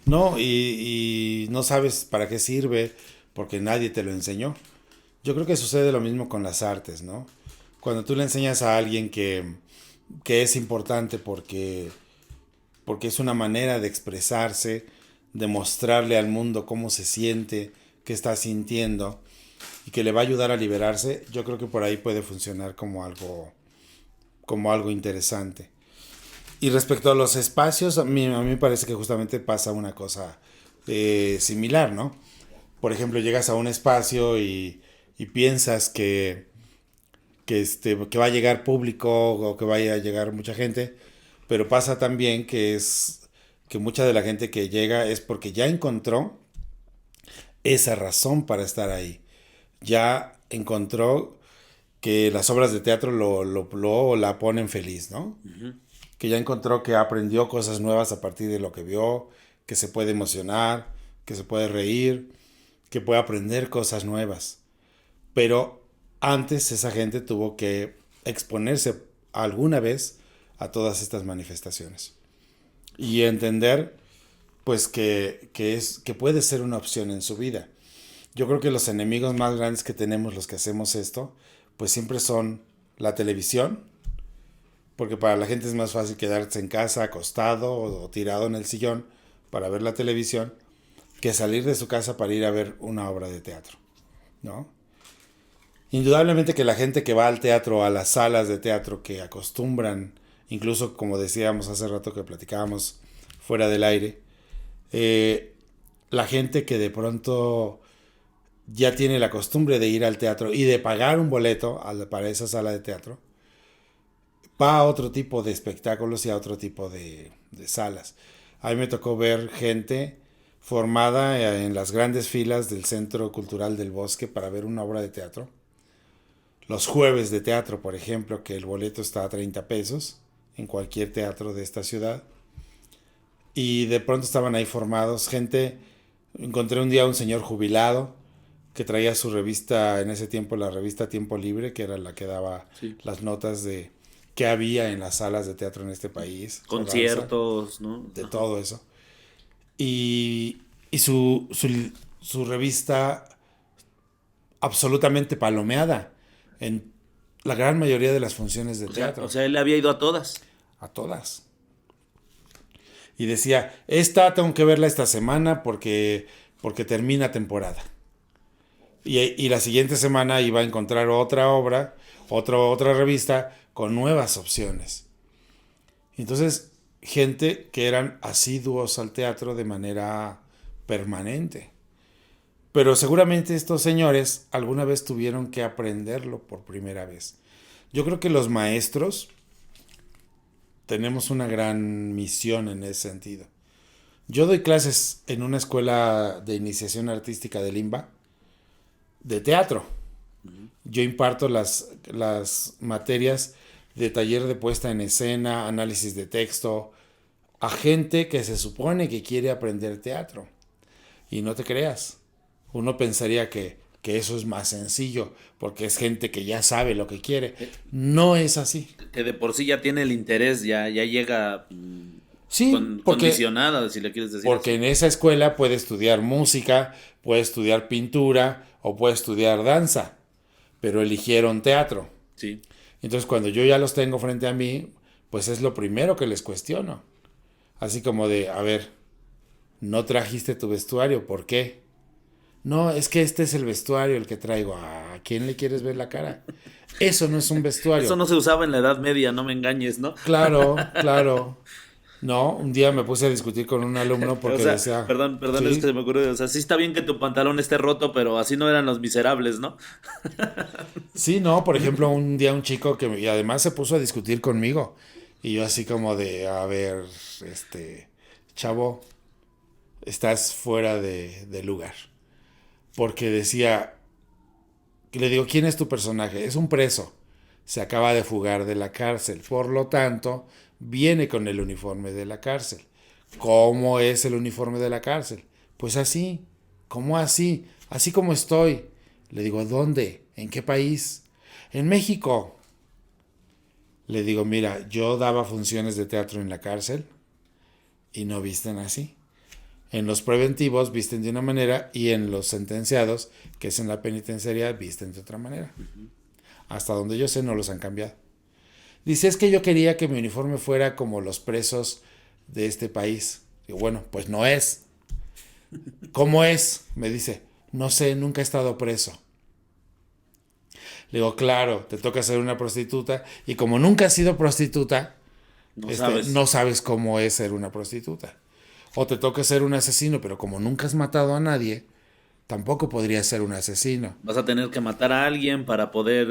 No, y no sabes para qué sirve porque nadie te lo enseñó. Yo creo que sucede lo mismo con las artes, ¿no? Cuando tú le enseñas a alguien que es importante porque es una manera de expresarse, de mostrarle al mundo cómo se siente, qué está sintiendo y que le va a ayudar a liberarse, yo creo que por ahí puede funcionar como algo interesante. Y respecto a los espacios, a mí me parece que justamente pasa una cosa similar, ¿no? Por ejemplo, llegas a un espacio y piensas que va a llegar público o que vaya a llegar mucha gente, pero pasa también que mucha de la gente que llega es porque ya encontró esa razón para estar ahí. Ya encontró que las obras de teatro la ponen feliz, ¿no? Que ya encontró que aprendió cosas nuevas a partir de lo que vio, que se puede emocionar, que se puede reír, que puede aprender cosas nuevas. Pero antes esa gente tuvo que exponerse alguna vez a todas estas manifestaciones y entender pues que puede ser una opción en su vida. Yo creo que los enemigos más grandes que tenemos los que hacemos esto pues siempre son la televisión, porque para la gente es más fácil quedarse en casa acostado o tirado en el sillón para ver la televisión que salir de su casa para ir a ver una obra de teatro, ¿no? Indudablemente que la gente que va al teatro, a las salas de teatro que acostumbran, incluso como decíamos hace rato que platicábamos fuera del aire, eh, la gente que de pronto ya tiene la costumbre de ir al teatro y de pagar un boleto para esa sala de teatro, va a otro tipo de espectáculos y a otro tipo de salas. A mí me tocó ver gente formada en las grandes filas del Centro Cultural del Bosque para ver una obra de teatro. Los jueves de teatro, por ejemplo, que el boleto está a 30 pesos en cualquier teatro de esta ciudad. Y de pronto estaban ahí formados gente. Encontré un día un señor jubilado que traía su revista, en ese tiempo la revista Tiempo Libre, que era la que daba Sí. las notas de qué había en las salas de teatro en este país, o danza, Conciertos, ¿no? de Ajá. todo eso. Y su revista absolutamente palomeada en la gran mayoría de las funciones de O teatro, sea, él había ido a todas. a todas. Y decía, esta tengo que verla esta semana porque termina temporada. Y la siguiente semana iba a encontrar otra obra, otra revista con nuevas opciones. Entonces, gente que eran asiduos al teatro de manera permanente. Pero seguramente estos señores alguna vez tuvieron que aprenderlo por primera vez. Yo creo que los maestros tenemos una gran misión en ese sentido. Yo doy clases en una escuela de iniciación artística de Limba, de teatro. Yo imparto las materias de taller de puesta en escena, análisis de texto, a gente que se supone que quiere aprender teatro. Y no te creas, uno pensaría que eso es más sencillo, porque es gente que ya sabe lo que quiere. No es así. Que de por sí ya tiene el interés, ya llega Sí, condicionada, si le quieres decir porque así. en esa escuela puede estudiar música, puede estudiar pintura o puede estudiar danza, pero eligieron teatro. Sí. Entonces cuando yo ya los tengo frente a mí, pues es lo primero que les cuestiono. Así como de, a ver, no trajiste tu vestuario, ¿por qué? No, es que este es el vestuario el que traigo. ¿A quién le quieres ver la cara? Eso no es un Eso vestuario. no se usaba en la Edad Media, no me engañes, ¿no? Claro, claro. No, un día me puse a discutir con un alumno O porque sea, decía, perdón, es que se sí, me ocurrió. O sea, sí está bien que tu pantalón esté roto, pero así no eran los miserables, ¿no? sí, no, por ejemplo, un día un chico y además se puso a discutir conmigo y yo así como de, a ver, chavo, estás fuera de lugar. Porque decía, le digo, ¿quién es tu personaje? Es un preso. Se acaba de fugar de la cárcel. Por lo tanto, viene con el uniforme de la cárcel. ¿Cómo es el uniforme de la cárcel? Pues así. ¿Cómo así? Así como estoy. Le digo, ¿dónde? ¿En qué país? En México. Le digo, mira, yo daba funciones de teatro en la cárcel y no visten así. En los preventivos visten de una manera y en los sentenciados, que es en la penitenciaría, visten de otra manera. Hasta donde yo sé no los han cambiado. Dice, es que yo quería que mi uniforme fuera como los presos de este país. Digo, bueno, pues no es. ¿Cómo es? Me dice, no sé, nunca he estado preso. Le digo, claro, te toca ser una prostituta y como nunca has sido prostituta, no sabes cómo es ser una prostituta. O te toca ser un asesino, pero como nunca has matado a nadie, tampoco podrías ser un asesino. Vas a tener que matar a alguien para poder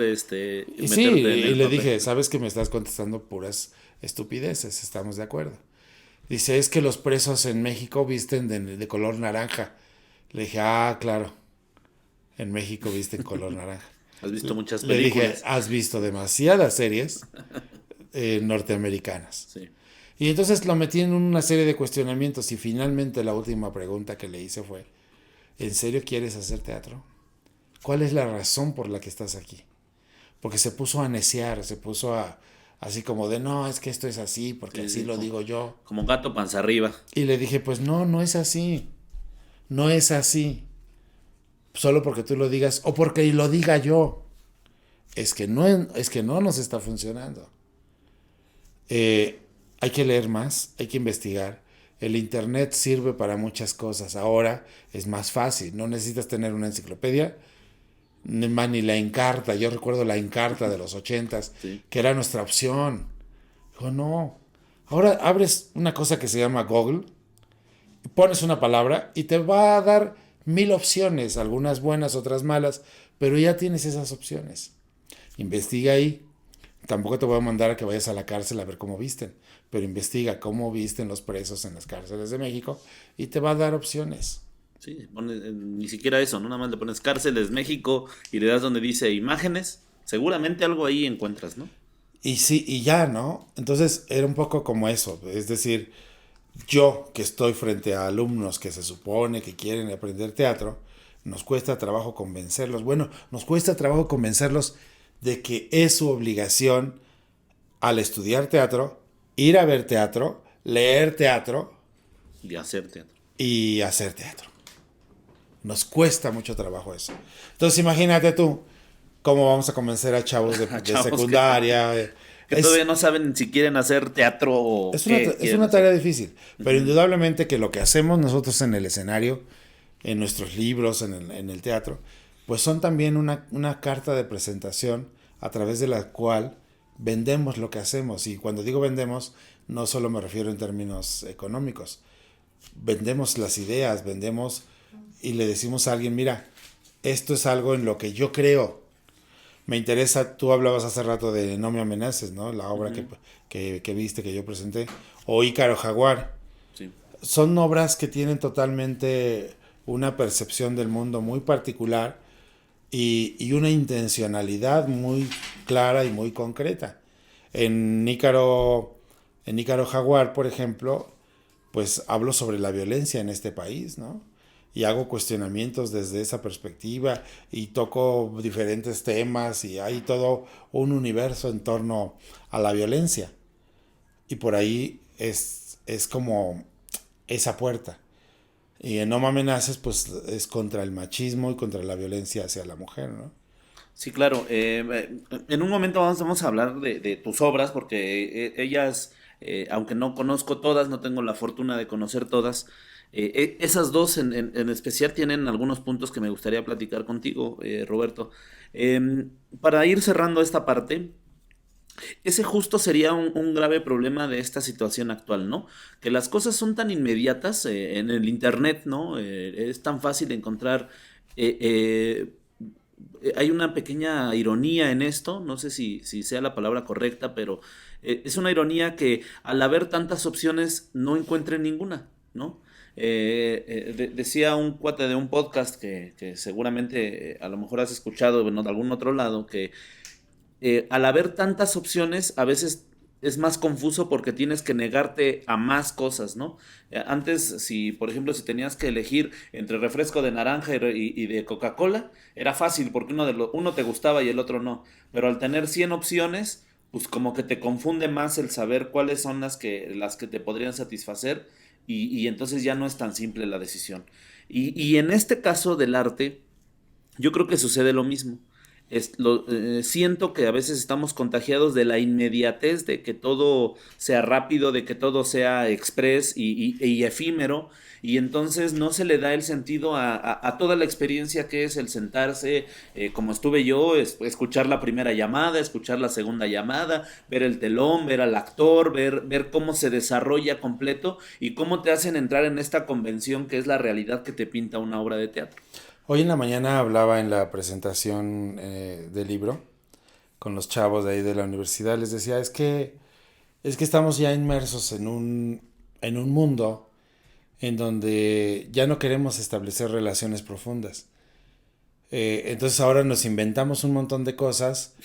y sí, y le dije, sabes que me estás contestando puras estupideces, estamos de acuerdo. Dice, es que los presos en México visten de color naranja. Le dije, claro, en México visten color naranja. Has visto muchas películas. Le dije, has visto demasiadas series norteamericanas. Sí. Y entonces lo metí en una serie de cuestionamientos y finalmente la última pregunta que le hice fue, ¿en serio quieres hacer teatro? ¿Cuál es la razón por la que estás aquí? Porque se puso a neciar, se puso así como de, no, es que esto es así, porque así lo digo yo. Como gato panza arriba. Y le dije, pues no es así. No es así. Solo porque tú lo digas o porque lo diga yo. Es que no nos está funcionando. Hay que leer más, hay que investigar. El internet sirve para muchas cosas. Ahora es más fácil. No necesitas tener una enciclopedia, ni la Encarta. Yo recuerdo la Encarta de los 80s, sí, que era nuestra opción. Dijo, no. Ahora abres una cosa que se llama Google, pones una palabra y te va a dar 1000 opciones, algunas buenas, otras malas, pero ya tienes esas opciones. Investiga ahí. Tampoco te voy a mandar a que vayas a la cárcel a ver cómo visten, pero investiga cómo visten los presos en las cárceles de México y te va a dar opciones. Sí, ni siquiera eso, ¿no? Nada más le pones cárceles México y le das donde dice imágenes, seguramente algo ahí encuentras, ¿no? Y sí, y ya, ¿no? Entonces era un poco como eso, es decir, yo que estoy frente a alumnos que se supone que quieren aprender teatro, nos cuesta trabajo convencerlos. Bueno, nos cuesta trabajo convencerlos de que es su obligación al estudiar teatro, ir a ver teatro, leer teatro y hacer teatro. Y hacer teatro. Nos cuesta mucho trabajo eso. Entonces imagínate tú cómo vamos a convencer a chavos de secundaria. Que todavía no saben si quieren hacer teatro o es una tarea difícil, pero indudablemente que lo que hacemos nosotros en el escenario, en nuestros libros, en el teatro, pues son también una carta de presentación a través de la cual vendemos lo que hacemos. Y cuando digo vendemos, no solo me refiero en términos económicos. Vendemos las ideas, vendemos y le decimos a alguien, mira, esto es algo en lo que yo creo. Me interesa, tú hablabas hace rato de No me amenaces, ¿no? La obra que viste, que yo presenté. O Ícaro Jaguar. Sí. Son obras que tienen totalmente una percepción del mundo muy particular y una intencionalidad muy clara y muy concreta. En Ícaro Jaguar, por ejemplo, pues hablo sobre la violencia en este país, ¿no? Y hago cuestionamientos desde esa perspectiva y toco diferentes temas y hay todo un universo en torno a la violencia. Y por ahí es como esa puerta. Y en No me amenaces, pues es contra el machismo y contra la violencia hacia la mujer, ¿no? Sí, claro. En un momento vamos a hablar de tus obras, porque ellas, aunque no conozco todas, no tengo la fortuna de conocer todas, esas dos en especial tienen algunos puntos que me gustaría platicar contigo, Roberto. Para ir cerrando esta parte, ese justo sería un grave problema de esta situación actual, ¿no? Que las cosas son tan inmediatas en el internet, ¿no? Es tan fácil encontrar... hay una pequeña ironía en esto, no sé si sea la palabra correcta, pero es una ironía que al haber tantas opciones no encuentren ninguna, ¿no? Decía un cuate de un podcast que seguramente a lo mejor has escuchado en algún otro lado, que al haber tantas opciones a veces es más confuso porque tienes que negarte a más cosas, ¿no? Antes, por ejemplo, si tenías que elegir entre refresco de naranja y de Coca-Cola, era fácil porque uno te gustaba y el otro no. Pero al tener 100 opciones, pues como que te confunde más el saber cuáles son las que te podrían satisfacer y entonces ya no es tan simple la decisión. Y en este caso del arte, yo creo que sucede lo mismo. Siento que a veces estamos contagiados de la inmediatez, de que todo sea rápido, de que todo sea express y efímero, y entonces no se le da el sentido a toda la experiencia que es el sentarse, como estuve yo, escuchar la primera llamada, escuchar la segunda llamada, ver el telón, ver al actor, ver cómo se desarrolla completo y cómo te hacen entrar en esta convención que es la realidad que te pinta una obra de teatro. Hoy en la mañana hablaba en la presentación del libro con los chavos de ahí de la universidad. Les decía, es que estamos ya inmersos en un mundo en donde ya no queremos establecer relaciones profundas. Entonces ahora nos inventamos un montón de cosas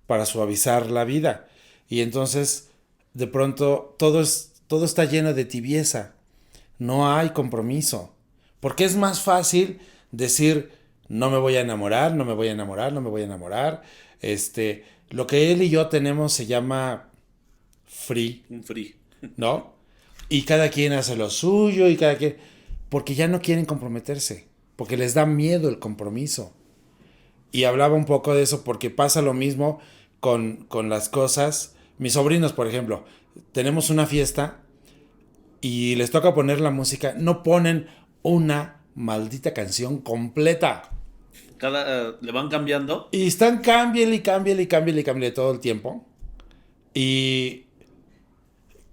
para suavizar la vida. Y entonces, de pronto, todo está lleno de tibieza. No hay compromiso. Porque es más fácil decir, no me voy a enamorar, no me voy a enamorar, no me voy a enamorar. Lo que él y yo tenemos se llama free, Un free. ¿no? Y cada quien hace lo suyo y cada quien... Porque ya no quieren comprometerse, porque les da miedo el compromiso. Y hablaba un poco de eso porque pasa lo mismo con las cosas. Mis sobrinos, por ejemplo, tenemos una fiesta y les toca poner la música, no ponen una maldita canción completa. Le van cambiando. Y están cámbiale y cámbiale y cámbiale y cámbiale todo el tiempo. Y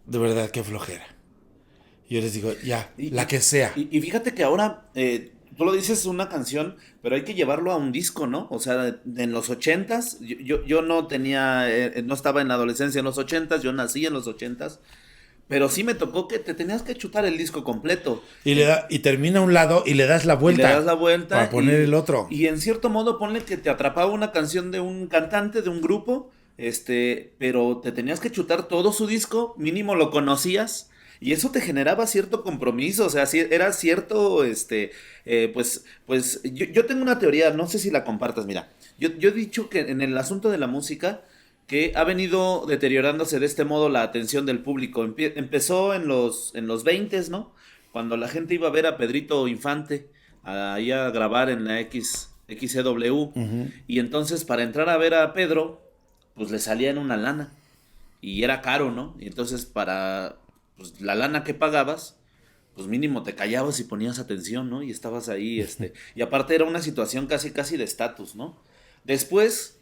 de verdad, qué flojera. Yo les digo, ya, la que sea. Y fíjate que ahora, tú lo dices una canción, pero hay que llevarlo a un disco, ¿no? O sea, en los 80s, yo no tenía, no estaba en la adolescencia en los 80s, yo nací en los 80s, pero sí me tocó que te tenías que chutar el disco completo. Y termina a un lado y le das la vuelta. Y le das la vuelta. Para poner el otro. Y en cierto modo ponle que te atrapaba una canción de un cantante, de un grupo, pero te tenías que chutar todo su disco, mínimo lo conocías. Y eso te generaba cierto compromiso, o sea, era cierto, pues yo tengo una teoría, no sé si la compartas, mira, yo he dicho que en el asunto de la música, que ha venido deteriorándose de este modo la atención del público. Empezó en los 20s, ¿no? Cuando la gente iba a ver a Pedrito Infante, ahí a grabar en la XCW, y entonces para entrar a ver a Pedro, pues le salía en una lana, y era caro, ¿no? Y entonces pues la lana que pagabas, pues mínimo te callabas y ponías atención, ¿no? Y estabas ahí, y aparte era una situación casi casi de estatus, ¿no? Después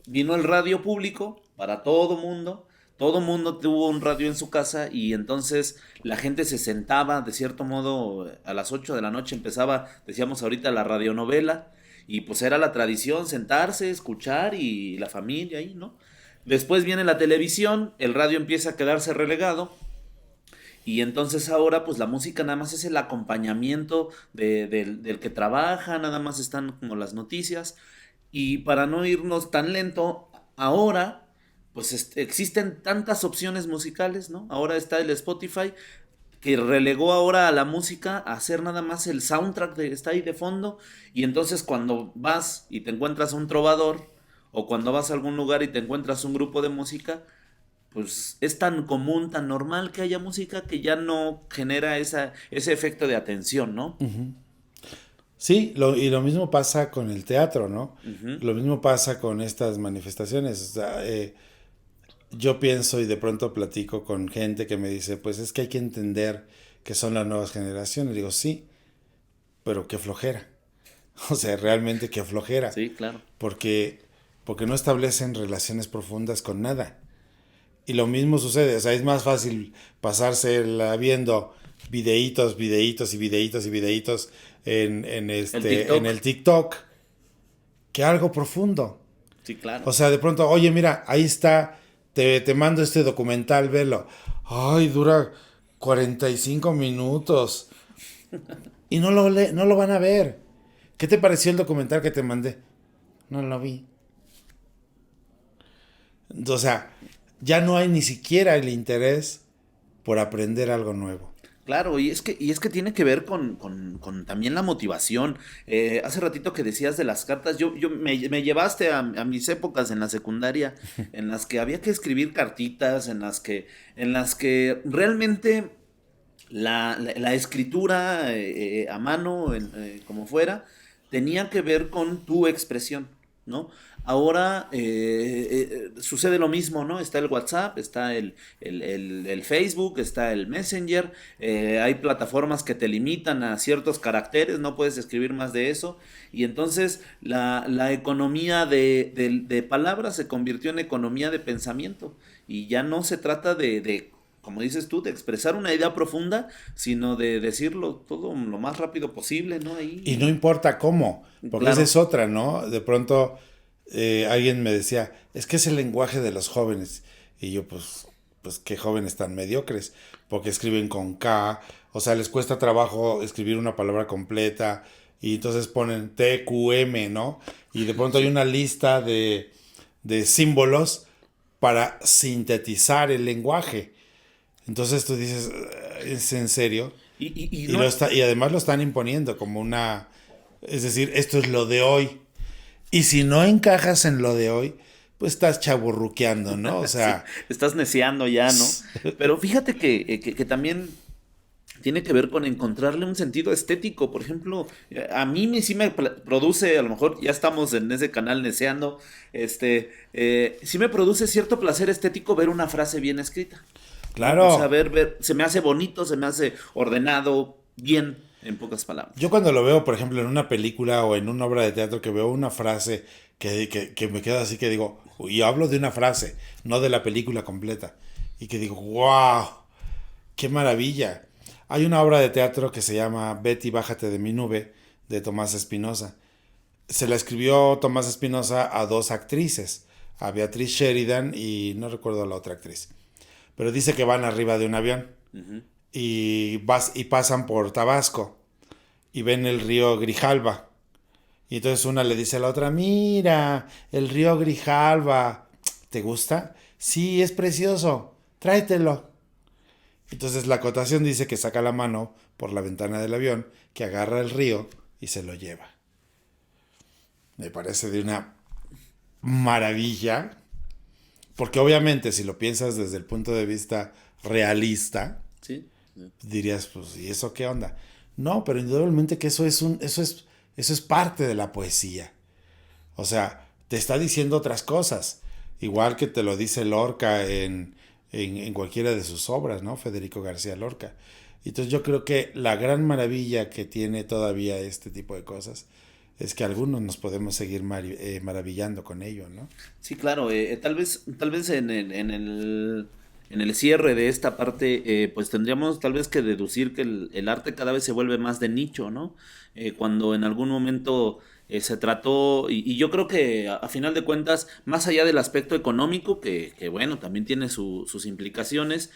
vino el radio público para todo mundo tuvo un radio en su casa y entonces la gente se sentaba, de cierto modo, a las 8 de la noche empezaba, decíamos ahorita, la radionovela, y pues era la tradición sentarse, escuchar y la familia ahí, ¿no? Después viene la televisión, el radio empieza a quedarse relegado. Y entonces ahora pues la música nada más es el acompañamiento del que trabaja, nada más están como las noticias. Y para no irnos tan lento, ahora pues existen tantas opciones musicales, ¿no? Ahora está el Spotify que relegó ahora a la música a hacer nada más el soundtrack está ahí de fondo. Y entonces cuando vas y te encuentras a un trovador o cuando vas a algún lugar y te encuentras un grupo de música, pues es tan común, tan normal que haya música que ya no genera ese efecto de atención, ¿no? Sí, y lo mismo pasa con el teatro, ¿no? Uh-huh. Lo mismo pasa con estas manifestaciones. O sea, yo pienso y de pronto platico con gente que me dice, pues es que hay que entender que son las nuevas generaciones. Digo, sí, pero qué flojera. O sea, realmente qué flojera. Sí, claro. Porque no establecen relaciones profundas con nada. Y lo mismo sucede, o sea, es más fácil pasársela viendo videitos en el TikTok que algo profundo. Sí, claro. O sea, de pronto, oye, mira, ahí está, te mando este documental, velo. Ay, dura 45 minutos. Y no lo van a ver. ¿Qué te pareció el documental que te mandé? No lo vi. O sea, ya no hay ni siquiera el interés por aprender algo nuevo. Claro, y es que tiene que ver con también la motivación. Hace ratito que decías de las cartas, yo me llevaste a mis épocas en la secundaria, en las que había que escribir cartitas, en las que realmente la escritura a mano, como fuera, tenía que ver con tu expresión, ¿no? Ahora sucede lo mismo, ¿no? Está el WhatsApp, está el Facebook, está el Messenger, hay plataformas que te limitan a ciertos caracteres, no puedes escribir más de eso, y entonces la economía de palabras se convirtió en economía de pensamiento, y ya no se trata de como dices tú, de expresar una idea profunda, sino de decirlo todo lo más rápido posible, ¿no? Y no Ahí, importa cómo, porque esa claro. es otra, ¿no? De pronto alguien me decía, es que es el lenguaje de los jóvenes. Y yo, pues qué jóvenes tan mediocres, porque escriben con K, o sea, les cuesta trabajo escribir una palabra completa, y entonces ponen TQM, ¿no? Y de pronto hay Sí. una lista de símbolos para sintetizar el lenguaje. Entonces tú dices, ¿es en serio? Y Y, no, y además lo están imponiendo como una... Es decir, esto es lo de hoy. Y si no encajas en lo de hoy, pues estás chaburruqueando, ¿no? O sí, sea, estás neceando ya, ¿no? Pero fíjate que también tiene que ver con encontrarle un sentido estético. Por ejemplo, a mí sí me produce, a lo mejor ya estamos en ese canal neceando, sí me produce cierto placer estético ver una frase bien escrita, ¿no? O sea, claro, se me hace bonito, se me hace ordenado, bien, en pocas yo palabras. cuando lo veo, por ejemplo, en una película o en una obra de teatro, que veo una frase que me queda así, que digo, y hablo de una frase, no de la película completa, y que digo, wow, qué maravilla. Hay una obra de teatro que se llama Betty, bájate de mi nube, de Tomás Espinosa. Se la escribió Tomás Espinosa a dos actrices, a Beatriz Sheridan y no recuerdo la otra actriz. Pero dice que van arriba de un avión Ujú. y pasan por Tabasco y ven el río Grijalba. Y entonces una le dice a la otra, mira, el río Grijalba, ¿te gusta? Sí, es precioso, tráetelo. Entonces la acotación dice que saca la mano por la ventana del avión, que agarra el río y se lo lleva. Me parece de una maravilla, porque obviamente si lo piensas desde el punto de vista realista, Sí. dirías, pues, ¿y eso qué onda? No, pero indudablemente que eso es parte de la poesía. O sea, te está diciendo otras cosas, igual que te lo dice Lorca en cualquiera de sus obras, ¿no? Federico García Lorca. Entonces yo creo que la gran maravilla que tiene todavía este tipo de cosas es que algunos nos podemos seguir maravillando con ello, ¿no? Sí, claro, tal vez en el cierre de esta parte, pues tendríamos tal vez que deducir que el arte cada vez se vuelve más de nicho, ¿no? Cuando en algún momento se trató, y yo creo que a final de cuentas, más allá del aspecto económico, que bueno, también tiene sus implicaciones,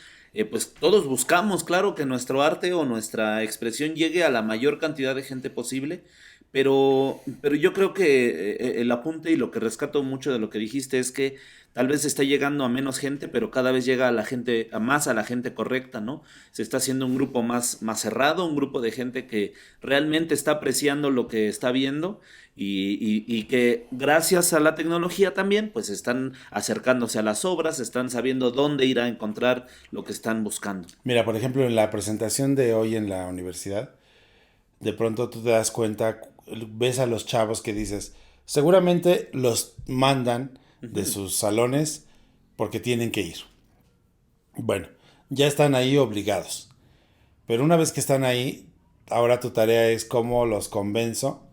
pues todos buscamos, claro, que nuestro arte o nuestra expresión llegue a la mayor cantidad de gente posible. Pero yo creo que el apunte y lo que rescato mucho de lo que dijiste es que tal vez está llegando a menos gente, pero cada vez llega a la gente, a más a la gente correcta, ¿no? Se está haciendo un grupo más cerrado, un grupo de gente que realmente está apreciando lo que está viendo y que gracias a la tecnología también, pues están acercándose a las obras, están sabiendo dónde ir a encontrar lo que están buscando. Mira, por ejemplo, en la presentación de hoy en la universidad, de pronto tú te das cuenta, ves a los chavos que dices, seguramente los mandan de Ujú. sus salones porque tienen que ir. Bueno, ya están ahí obligados. Pero una vez que están ahí, ahora tu tarea es cómo los convenzo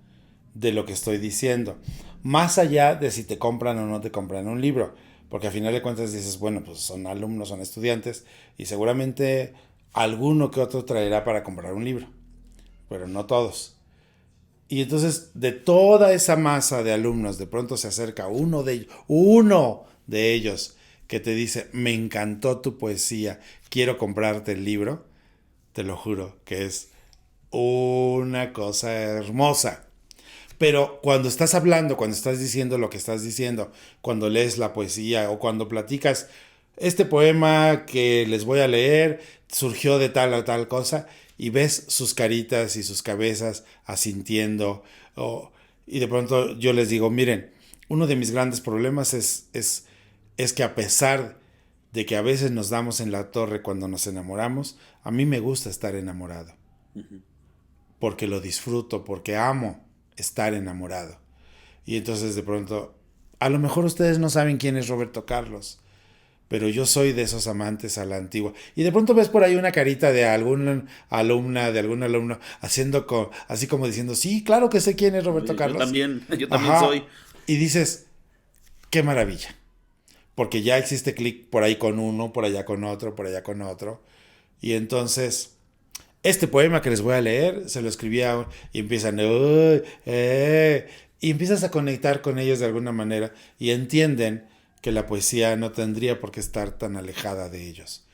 de lo que estoy diciendo. Más allá de si te compran o no te compran un libro. Porque al final de cuentas dices, bueno, pues son alumnos, son estudiantes y seguramente alguno que otro traerá para comprar un libro. Pero no todos. Y entonces de toda esa masa de alumnos, de pronto se acerca uno de ellos que te dice, me encantó tu poesía, quiero comprarte el libro, te lo juro que es una cosa hermosa. Pero cuando estás hablando, cuando estás diciendo lo que estás diciendo, cuando lees la poesía o cuando platicas, este poema que les voy a leer surgió de tal o tal cosa, y ves sus caritas y sus cabezas asintiendo, y de pronto yo les digo, miren, uno de mis grandes problemas es que a pesar de que a veces nos damos en la torre cuando nos enamoramos, a mí me gusta estar enamorado. Porque lo disfruto, porque amo estar enamorado. Y entonces de pronto, a lo mejor ustedes no saben quién es Roberto Carlos, pero yo soy de esos amantes a la antigua. Y de pronto ves por ahí una carita de alguna alumna, de algún alumno, haciendo así como diciendo, sí, claro que sé quién es Roberto Carlos. Yo también soy. Y dices, qué maravilla. Porque ya existe clic por ahí con uno, por allá con otro, por allá con otro. Y entonces, este poema que les voy a leer, se lo escribía y empiezan, y empiezas a conectar con ellos de alguna manera y entienden que la poesía no tendría por qué estar tan alejada de ellos.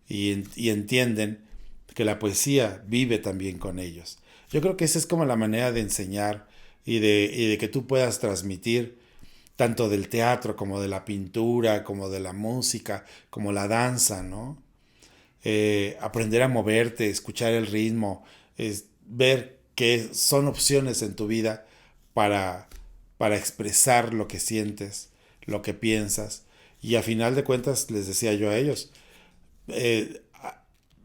Y entienden que la poesía vive también con ellos. Yo creo que esa es como la manera de enseñar y de que tú puedas transmitir tanto del teatro como de la pintura, como de la música, como la danza, ¿no? Aprender a moverte, escuchar el ritmo, ver que son opciones en tu vida para expresar lo que sientes, lo que piensas. Y a final de cuentas, les decía yo a ellos,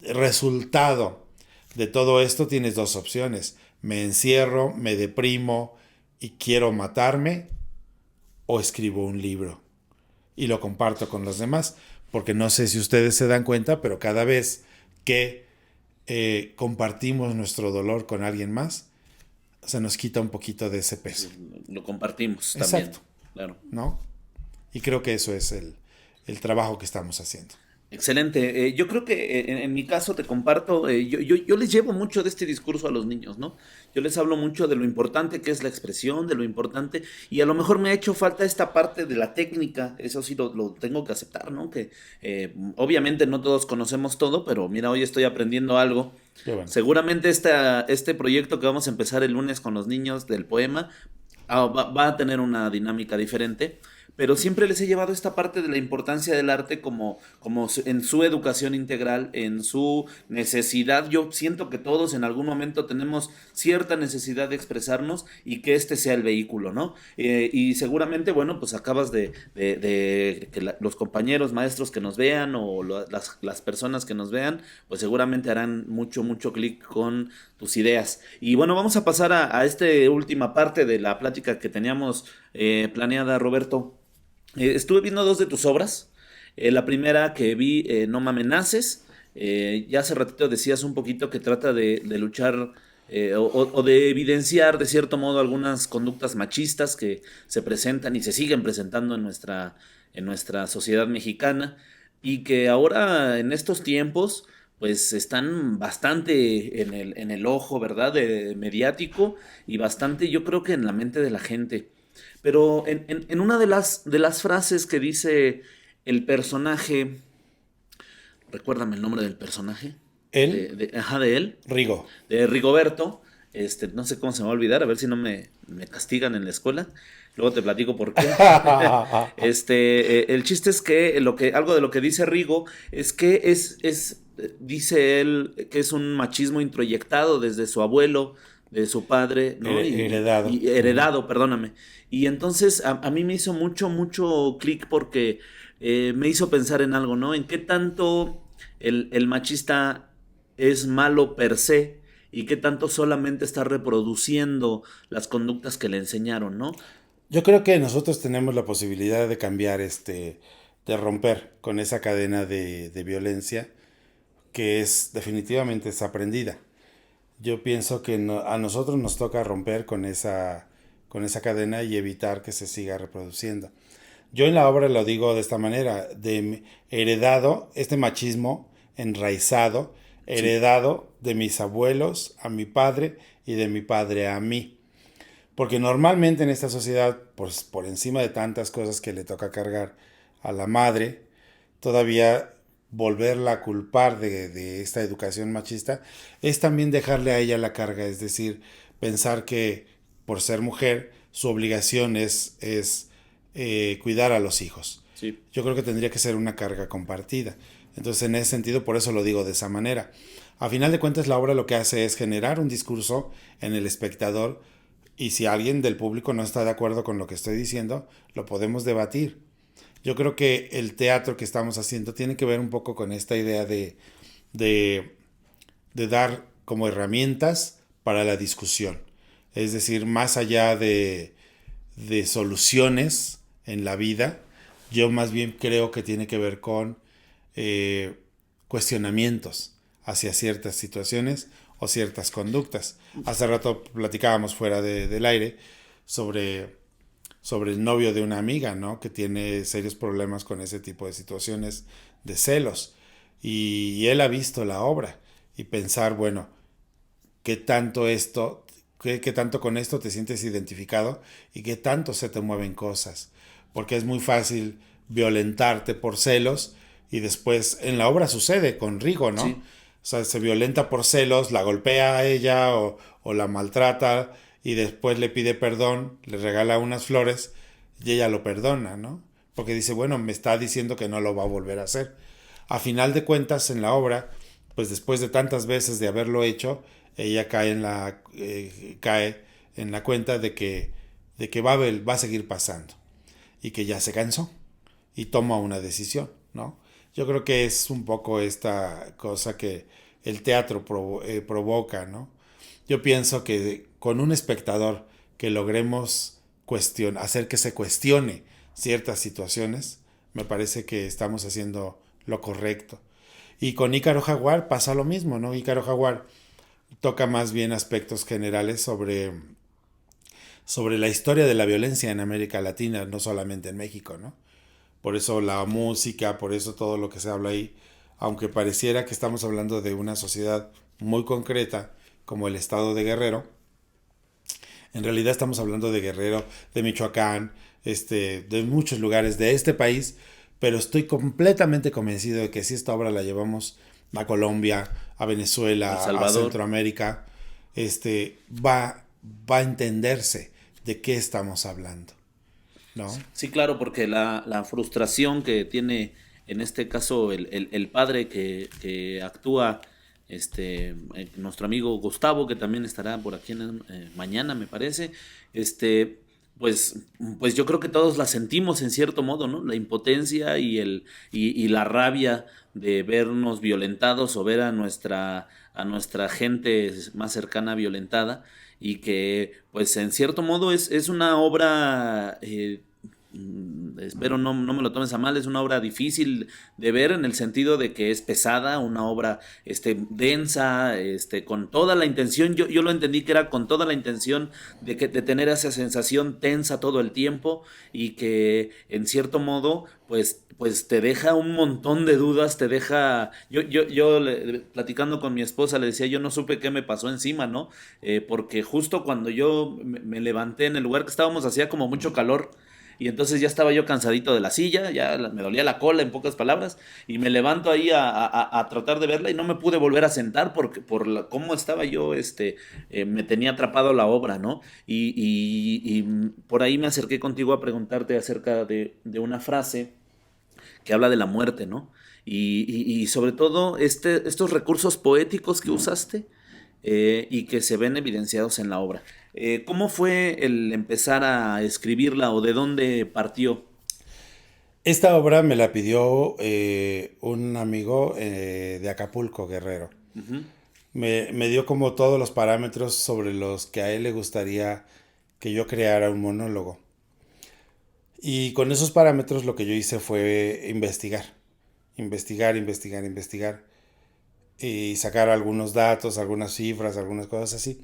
resultado de todo esto tienes dos opciones. Me encierro, me deprimo y quiero matarme, o escribo un libro y lo comparto con los demás. Porque no sé si ustedes se dan cuenta, pero cada vez que compartimos nuestro dolor con alguien más, se nos quita un poquito de ese peso. Lo compartimos también. Exacto. Claro. ¿No? Y creo que eso es el trabajo que estamos haciendo. Excelente. Yo creo que en mi caso te comparto, yo les llevo mucho de este discurso a los niños, ¿no? Yo les hablo mucho de lo importante que es la expresión, de lo importante, y a lo mejor me ha hecho falta esta parte de la técnica, eso sí lo tengo que aceptar, ¿no? Que obviamente no todos conocemos todo, pero mira, hoy estoy aprendiendo algo. Qué bueno. Seguramente este proyecto que vamos a empezar el lunes con los niños del poema va a tener una dinámica diferente. Pero siempre les he llevado esta parte de la importancia del arte como en su educación integral, en su necesidad. Yo siento que todos en algún momento tenemos cierta necesidad de expresarnos y que este sea el vehículo, ¿no? Y seguramente, bueno, pues acabas de que los compañeros, maestros que nos vean o las personas que nos vean, pues seguramente harán mucho clic con tus ideas. Y bueno, vamos a pasar a esta última parte de la plática que teníamos planeada, Roberto. Estuve viendo dos de tus obras. La primera que vi, No me amenaces. Ya hace ratito decías un poquito que trata de luchar o de evidenciar de cierto modo algunas conductas machistas que se presentan y se siguen presentando en nuestra sociedad mexicana y que ahora en estos tiempos pues están bastante en el ojo, ¿verdad? Mediático y bastante yo creo que en la mente de la gente. Pero en una de las frases que dice el personaje, recuérdame el nombre del personaje. Él, De él. Rigo. De Rigoberto. No sé cómo se me va a olvidar, a ver si no me castigan en la escuela. Luego te platico por qué. El chiste es que algo de lo que dice Rigo es que dice él que es un machismo introyectado desde su abuelo, de su padre, ¿no? Heredado. Heredado, perdóname. Y entonces a mí me hizo mucho clic porque me hizo pensar en algo, ¿no? En qué tanto el machista es malo per se y qué tanto solamente está reproduciendo las conductas que le enseñaron, ¿no? Yo creo que nosotros tenemos la posibilidad de cambiar, de romper con esa cadena de violencia que es definitivamente desaprendida. Yo pienso que a nosotros nos toca romper con esa cadena y evitar que se siga reproduciendo. Yo en la obra lo digo de esta manera, heredado, este machismo enraizado, heredado de mis abuelos a mi padre y de mi padre a mí. Porque normalmente en esta sociedad, pues por encima de tantas cosas que le toca cargar a la madre, todavía volverla a culpar de esta educación machista es también dejarle a ella la carga, es decir, pensar que por ser mujer su obligación es cuidar a los hijos. Sí. Yo creo que tendría que ser una carga compartida. Entonces en ese sentido por eso lo digo de esa manera. A final de cuentas la obra lo que hace es generar un discurso en el espectador y si alguien del público no está de acuerdo con lo que estoy diciendo, lo podemos debatir. Yo creo que el teatro que estamos haciendo tiene que ver un poco con esta idea de, de dar como herramientas para la discusión. Es decir, más allá de soluciones en la vida, yo más bien creo que tiene que ver con eh, cuestionamientos hacia ciertas situaciones o ciertas conductas. Hace rato platicábamos fuera del aire sobre, sobre el novio de una amiga, ¿no? Que tiene serios problemas con ese tipo de situaciones de celos. Y él ha visto la obra y pensar, bueno, qué tanto esto, qué tanto con esto te sientes identificado y qué tanto se te mueven cosas. Porque es muy fácil violentarte por celos y después en la obra sucede con Rigo, ¿no? Sí. O sea, se violenta por celos, la golpea a ella o la maltrata y después le pide perdón, le regala unas flores y ella lo perdona, ¿no? Porque dice, bueno, me está diciendo que no lo va a volver a hacer. A final de cuentas, en la obra, pues después de tantas veces de haberlo hecho, ella cae en la cuenta de que va a seguir pasando y que ya se cansó y toma una decisión, ¿no? Yo creo que es un poco esta cosa que el teatro provoca, ¿no? Yo pienso que con un espectador que logremos hacer que se cuestione ciertas situaciones, me parece que estamos haciendo lo correcto. Y con Ícaro Jaguar pasa lo mismo, ¿no? Ícaro Jaguar toca más bien aspectos generales sobre la historia de la violencia en América Latina, no solamente en México, ¿no? Por eso la música, por eso todo lo que se habla ahí, aunque pareciera que estamos hablando de una sociedad muy concreta, como el estado de Guerrero, en realidad estamos hablando de Guerrero, de Michoacán, de muchos lugares de este país, pero estoy completamente convencido de que si esta obra la llevamos a Colombia, a El Venezuela, a Salvador. Centroamérica, va a entenderse de qué estamos hablando, ¿no? Sí, claro, porque la frustración que tiene en este caso el padre que actúa, nuestro amigo Gustavo, que también estará por aquí mañana, me parece, este, pues, pues yo creo que todos la sentimos en cierto modo, ¿no? La impotencia y la rabia de vernos violentados o ver a nuestra gente más cercana violentada y que pues en cierto modo es una obra espero no me lo tomes a mal, es una obra difícil de ver en el sentido de que es pesada, una obra densa, con toda la intención, yo lo entendí que era con toda la intención de tener esa sensación tensa todo el tiempo y que en cierto modo pues te deja un montón de dudas, te deja, platicando con mi esposa le decía, yo no supe qué me pasó encima, ¿no? Porque justo cuando yo me levanté en el lugar que estábamos hacía como mucho calor y entonces ya estaba yo cansadito de la silla, me dolía la cola en pocas palabras, y me levanto ahí a tratar de verla y no me pude volver a sentar porque cómo estaba yo, me tenía atrapado la obra, ¿no? Y por ahí me acerqué contigo a preguntarte acerca de una frase que habla de la muerte, ¿no? Y sobre todo estos recursos poéticos que usaste y que se ven evidenciados en la obra. ¿Cómo fue el empezar a escribirla o de dónde partió? Esta obra me la pidió un amigo de Acapulco, Guerrero. Ujú. Me dio como todos los parámetros sobre los que a él le gustaría que yo creara un monólogo. Y con esos parámetros lo que yo hice fue investigar y sacar algunos datos, algunas cifras, algunas cosas así.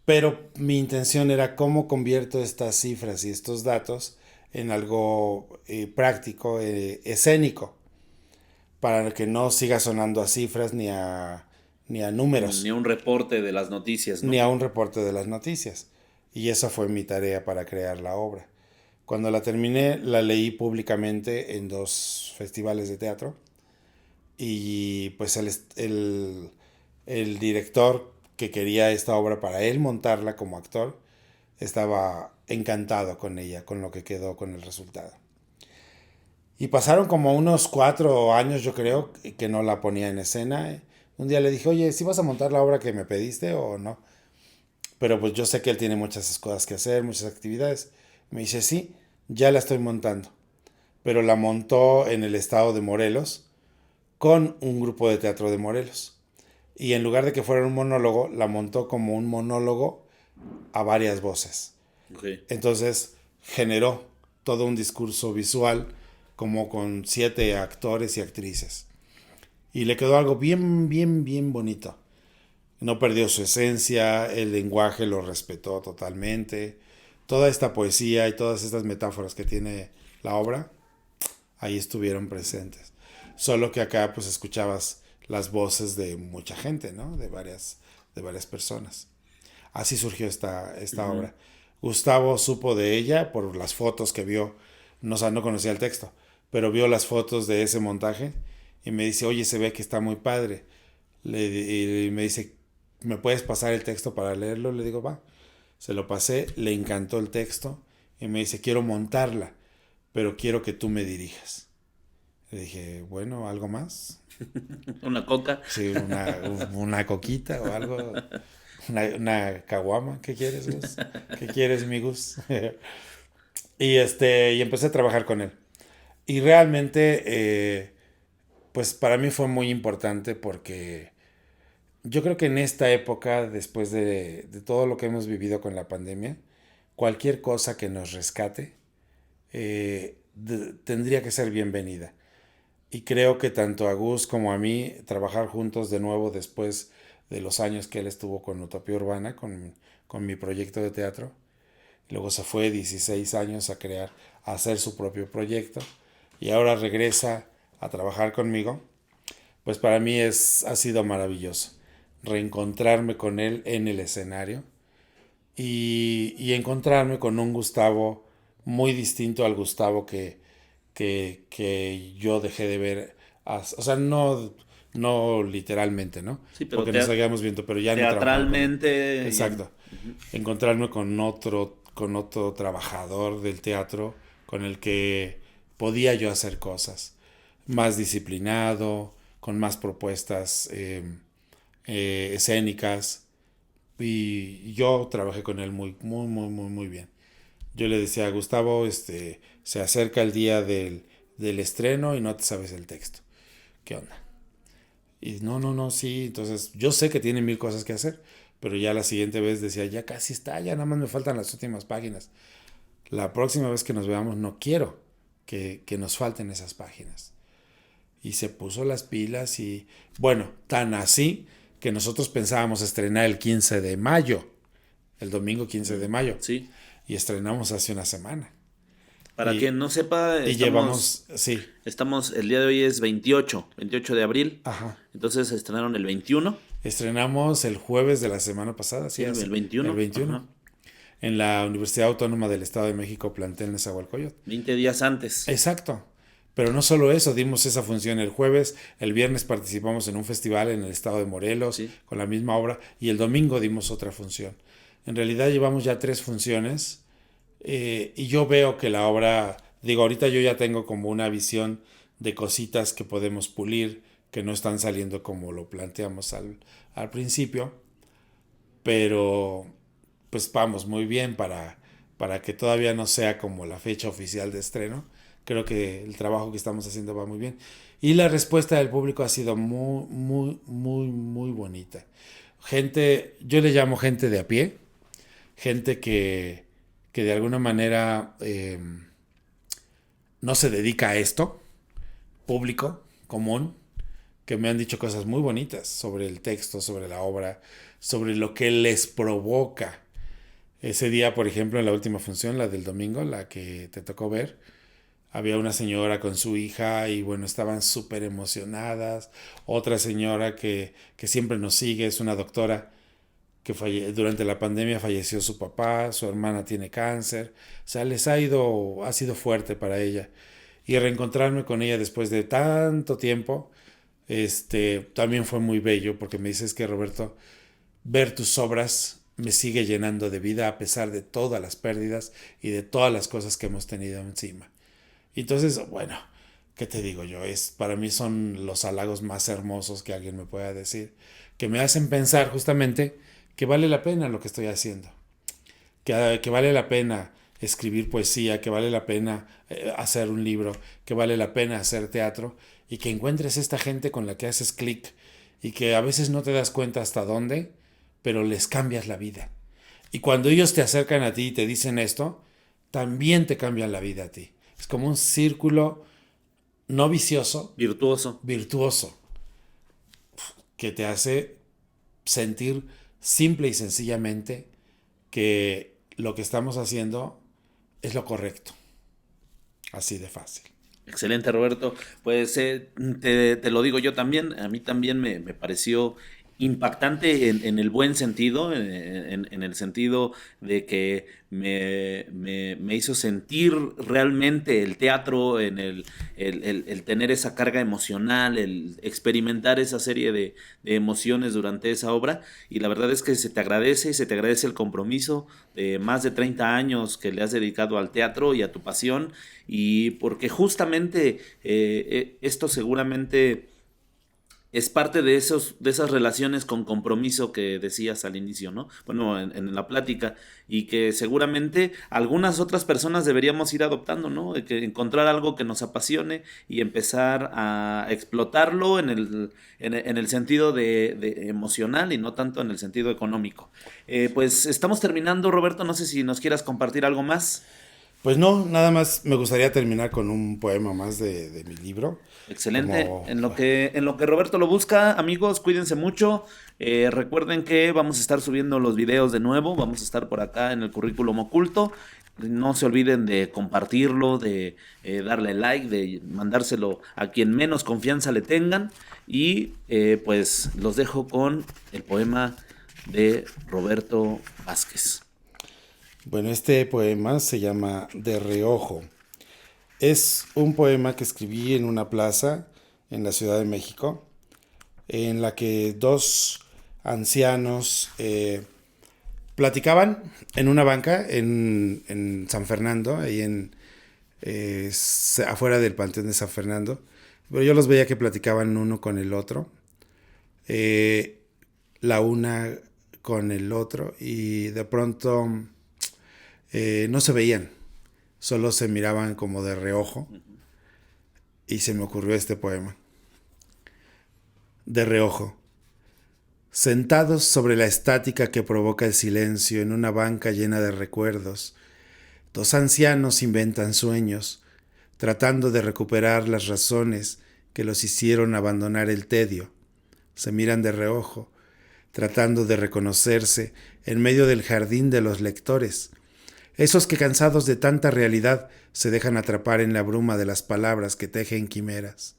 Pero mi intención era cómo convierto estas cifras y estos datos en algo práctico, escénico, para que no siga sonando a cifras ni a Ni números, un reporte de las noticias, ni ¿no? a un reporte de las noticias. Y esa fue mi tarea para crear la obra. Cuando la terminé, la leí públicamente en dos festivales de teatro y pues el director que quería esta obra para él montarla como actor estaba encantado con ella, con lo que quedó, con el resultado. Y pasaron como unos 4 años, yo creo, que no la ponía en escena. Un día le dije, oye, ¿sí vas a montar la obra que me pediste o no? Pero pues yo sé que él tiene muchas cosas que hacer, muchas actividades. Me dice, sí, ya la estoy montando. pero la montó en el estado de Morelos con un grupo de teatro de Morelos. Y en lugar de que fuera un monólogo, la montó como un monólogo a varias voces. Okay. Entonces generó todo un discurso visual como con 7 actores y actrices. Y le quedó algo bien, bien, bien bonito. No perdió su esencia, el lenguaje lo respetó totalmente. Toda esta poesía y todas estas metáforas que tiene la obra, ahí estuvieron presentes. Solo que acá pues escuchabas las voces de mucha gente, ¿no? De varias personas. Así surgió esta Ujú. obra. Gustavo supo de ella por las fotos que vio. No, o sea, no conocía el texto, pero vio las fotos de ese montaje y me dice, oye, se ve que está muy padre. Y me dice, ¿me puedes pasar el texto para leerlo? Le digo, va. Se lo pasé, le encantó el texto y me dice, quiero montarla, pero quiero que tú me dirijas. Le dije, bueno, ¿algo más? Una coca. Sí, una coquita o algo. Una caguama. ¿Qué quieres, Gus? ¿Qué quieres, mi Gus? Y empecé a trabajar con él. Y realmente, pues para mí fue muy importante porque yo creo que en esta época, después de todo lo que hemos vivido con la pandemia, cualquier cosa que nos rescate tendría que ser bienvenida. Y creo que tanto a Gus como a mí, trabajar juntos de nuevo después de los años que él estuvo con Utopía Urbana, con mi proyecto de teatro, luego se fue 16 años a hacer su propio proyecto, y ahora regresa a trabajar conmigo, pues para mí ha sido maravilloso reencontrarme con él en el escenario y encontrarme con un Gustavo muy distinto al Gustavo que yo dejé de ver. O sea, no literalmente, ¿no? Sí, pero Porque nos seguíamos viendo, pero ya no trabajaba con él. teatralmente. Exacto. Ujú. Encontrarme con otro trabajador del teatro con el que podía yo hacer cosas. Más disciplinado, con más propuestas escénicas. Y yo trabajé con él muy, muy, muy, muy, muy bien. Yo le decía a Gustavo, se acerca el día del estreno y no te sabes el texto. ¿Qué onda? Y no, no, no, sí. Entonces, yo sé que tiene 1000 cosas que hacer, pero ya la siguiente vez decía, ya casi está, ya nada más me faltan las últimas páginas. La próxima vez que nos veamos no quiero que nos falten esas páginas. Y se puso las pilas y, bueno, tan así que nosotros pensábamos estrenar el 15 de mayo, el domingo 15 de mayo, Sí. y estrenamos hace una semana. Para Y, quien no sepa, y llevamos, sí, el día de hoy es 28 de abril. ajá. Entonces se estrenaron el 21. Estrenamos el jueves de la semana pasada, Sí, sí, el el 21. 21, Ajá. en la Universidad Autónoma del Estado de México, plantel Nezahualcóyotl. 20 días antes. Exacto. Pero no solo eso, dimos esa función el jueves, el viernes participamos en un festival en el estado de Morelos Sí. con la misma obra y el domingo dimos otra función. En realidad llevamos ya 3 funciones y yo veo que la obra, digo, ahorita yo ya tengo como una visión de cositas que podemos pulir, que no están saliendo como lo planteamos al principio, pero pues vamos muy bien para que todavía no sea como la fecha oficial de estreno. Creo que el trabajo que estamos haciendo va muy bien. Y la respuesta del público ha sido muy, muy, muy, muy bonita. Gente, yo le llamo gente de a pie, gente que de alguna manera no se dedica a esto, público, común, que me han dicho cosas muy bonitas sobre el texto, sobre la obra, sobre lo que les provoca. Ese día, por ejemplo, en la última función, la del domingo, la que te tocó ver, había una señora con su hija y bueno, estaban súper emocionadas. Otra señora que siempre nos sigue, es una doctora que durante la pandemia falleció su papá, su hermana tiene cáncer. O sea, ha sido fuerte para ella. Y reencontrarme con ella después de tanto tiempo, también fue muy bello porque me dices que Roberto, ver tus obras me sigue llenando de vida a pesar de todas las pérdidas y de todas las cosas que hemos tenido encima. Entonces, bueno, ¿qué te digo yo? Para mí son los halagos más hermosos que alguien me pueda decir, que me hacen pensar justamente que vale la pena lo que estoy haciendo, que vale la pena escribir poesía, que vale la pena hacer un libro, que vale la pena hacer teatro, y que encuentres esta gente con la que haces clic y que a veces no te das cuenta hasta dónde, pero les cambias la vida. Y cuando ellos te acercan a ti y te dicen esto, también te cambian la vida a ti. Es como un círculo no vicioso, virtuoso, que te hace sentir simple y sencillamente que lo que estamos haciendo es lo correcto. Así de fácil. Excelente, Roberto. Pues te lo digo yo también. A mí también me pareció impactante en el buen sentido, en el sentido de que me hizo sentir realmente el teatro, en el tener esa carga emocional, el experimentar esa serie de emociones durante esa obra. Y la verdad es que se te agradece el compromiso de más de 30 años que le has dedicado al teatro y a tu pasión. Y porque justamente esto seguramente es parte de esas relaciones con compromiso que decías al inicio, ¿no? Bueno, en la plática, y que seguramente algunas otras personas deberíamos ir adoptando, ¿no? De que encontrar algo que nos apasione y empezar a explotarlo en el sentido de emocional y no tanto en el sentido económico. Pues estamos terminando, Roberto, no sé si nos quieras compartir algo más. Pues no, nada más me gustaría terminar con un poema más de mi libro. Excelente. Como, En lo que Roberto lo busca, amigos, cuídense mucho. Recuerden que vamos a estar subiendo los videos de nuevo. Vamos a estar por acá en el Currículum Oculto. No se olviden de compartirlo, de darle like, de mandárselo a quien menos confianza le tengan. Y pues los dejo con el poema de Roberto Vázquez. bueno, este poema se llama De reojo. Es un poema que escribí en una plaza en la Ciudad de México, en la que dos ancianos platicaban en una banca en San Fernando, ahí afuera del Panteón de San Fernando. Pero yo los veía que platicaban uno con el otro, la una con el otro, y de pronto no se veían, solo se miraban como de reojo, y se me ocurrió este poema. De reojo. Sentados sobre la estática que provoca el silencio en una banca llena de recuerdos, dos ancianos inventan sueños, tratando de recuperar las razones que los hicieron abandonar el tedio. Se miran de reojo, tratando de reconocerse en medio del jardín de los lectores, esos que cansados de tanta realidad se dejan atrapar en la bruma de las palabras que tejen quimeras.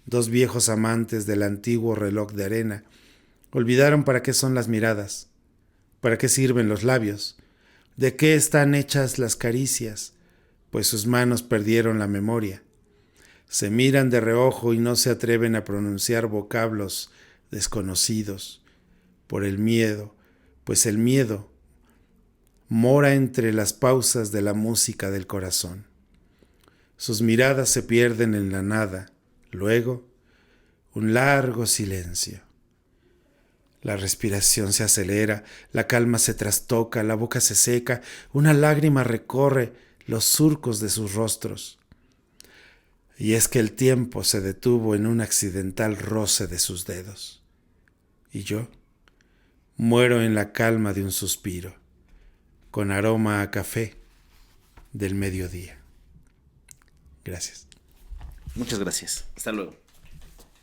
Dos viejos amantes del antiguo reloj de arena olvidaron para qué son las miradas, para qué sirven los labios, de qué están hechas las caricias, pues sus manos perdieron la memoria. Se miran de reojo y no se atreven a pronunciar vocablos desconocidos, por el miedo, pues el miedo mora entre las pausas de la música del corazón. Sus miradas se pierden en la nada, luego un largo silencio. La respiración se acelera, la calma se trastoca, la boca se seca, una lágrima recorre los surcos de sus rostros. Y es que el tiempo se detuvo en un accidental roce de sus dedos. Y yo muero en la calma de un suspiro, con aroma a café del mediodía. Gracias. Muchas gracias. Hasta luego.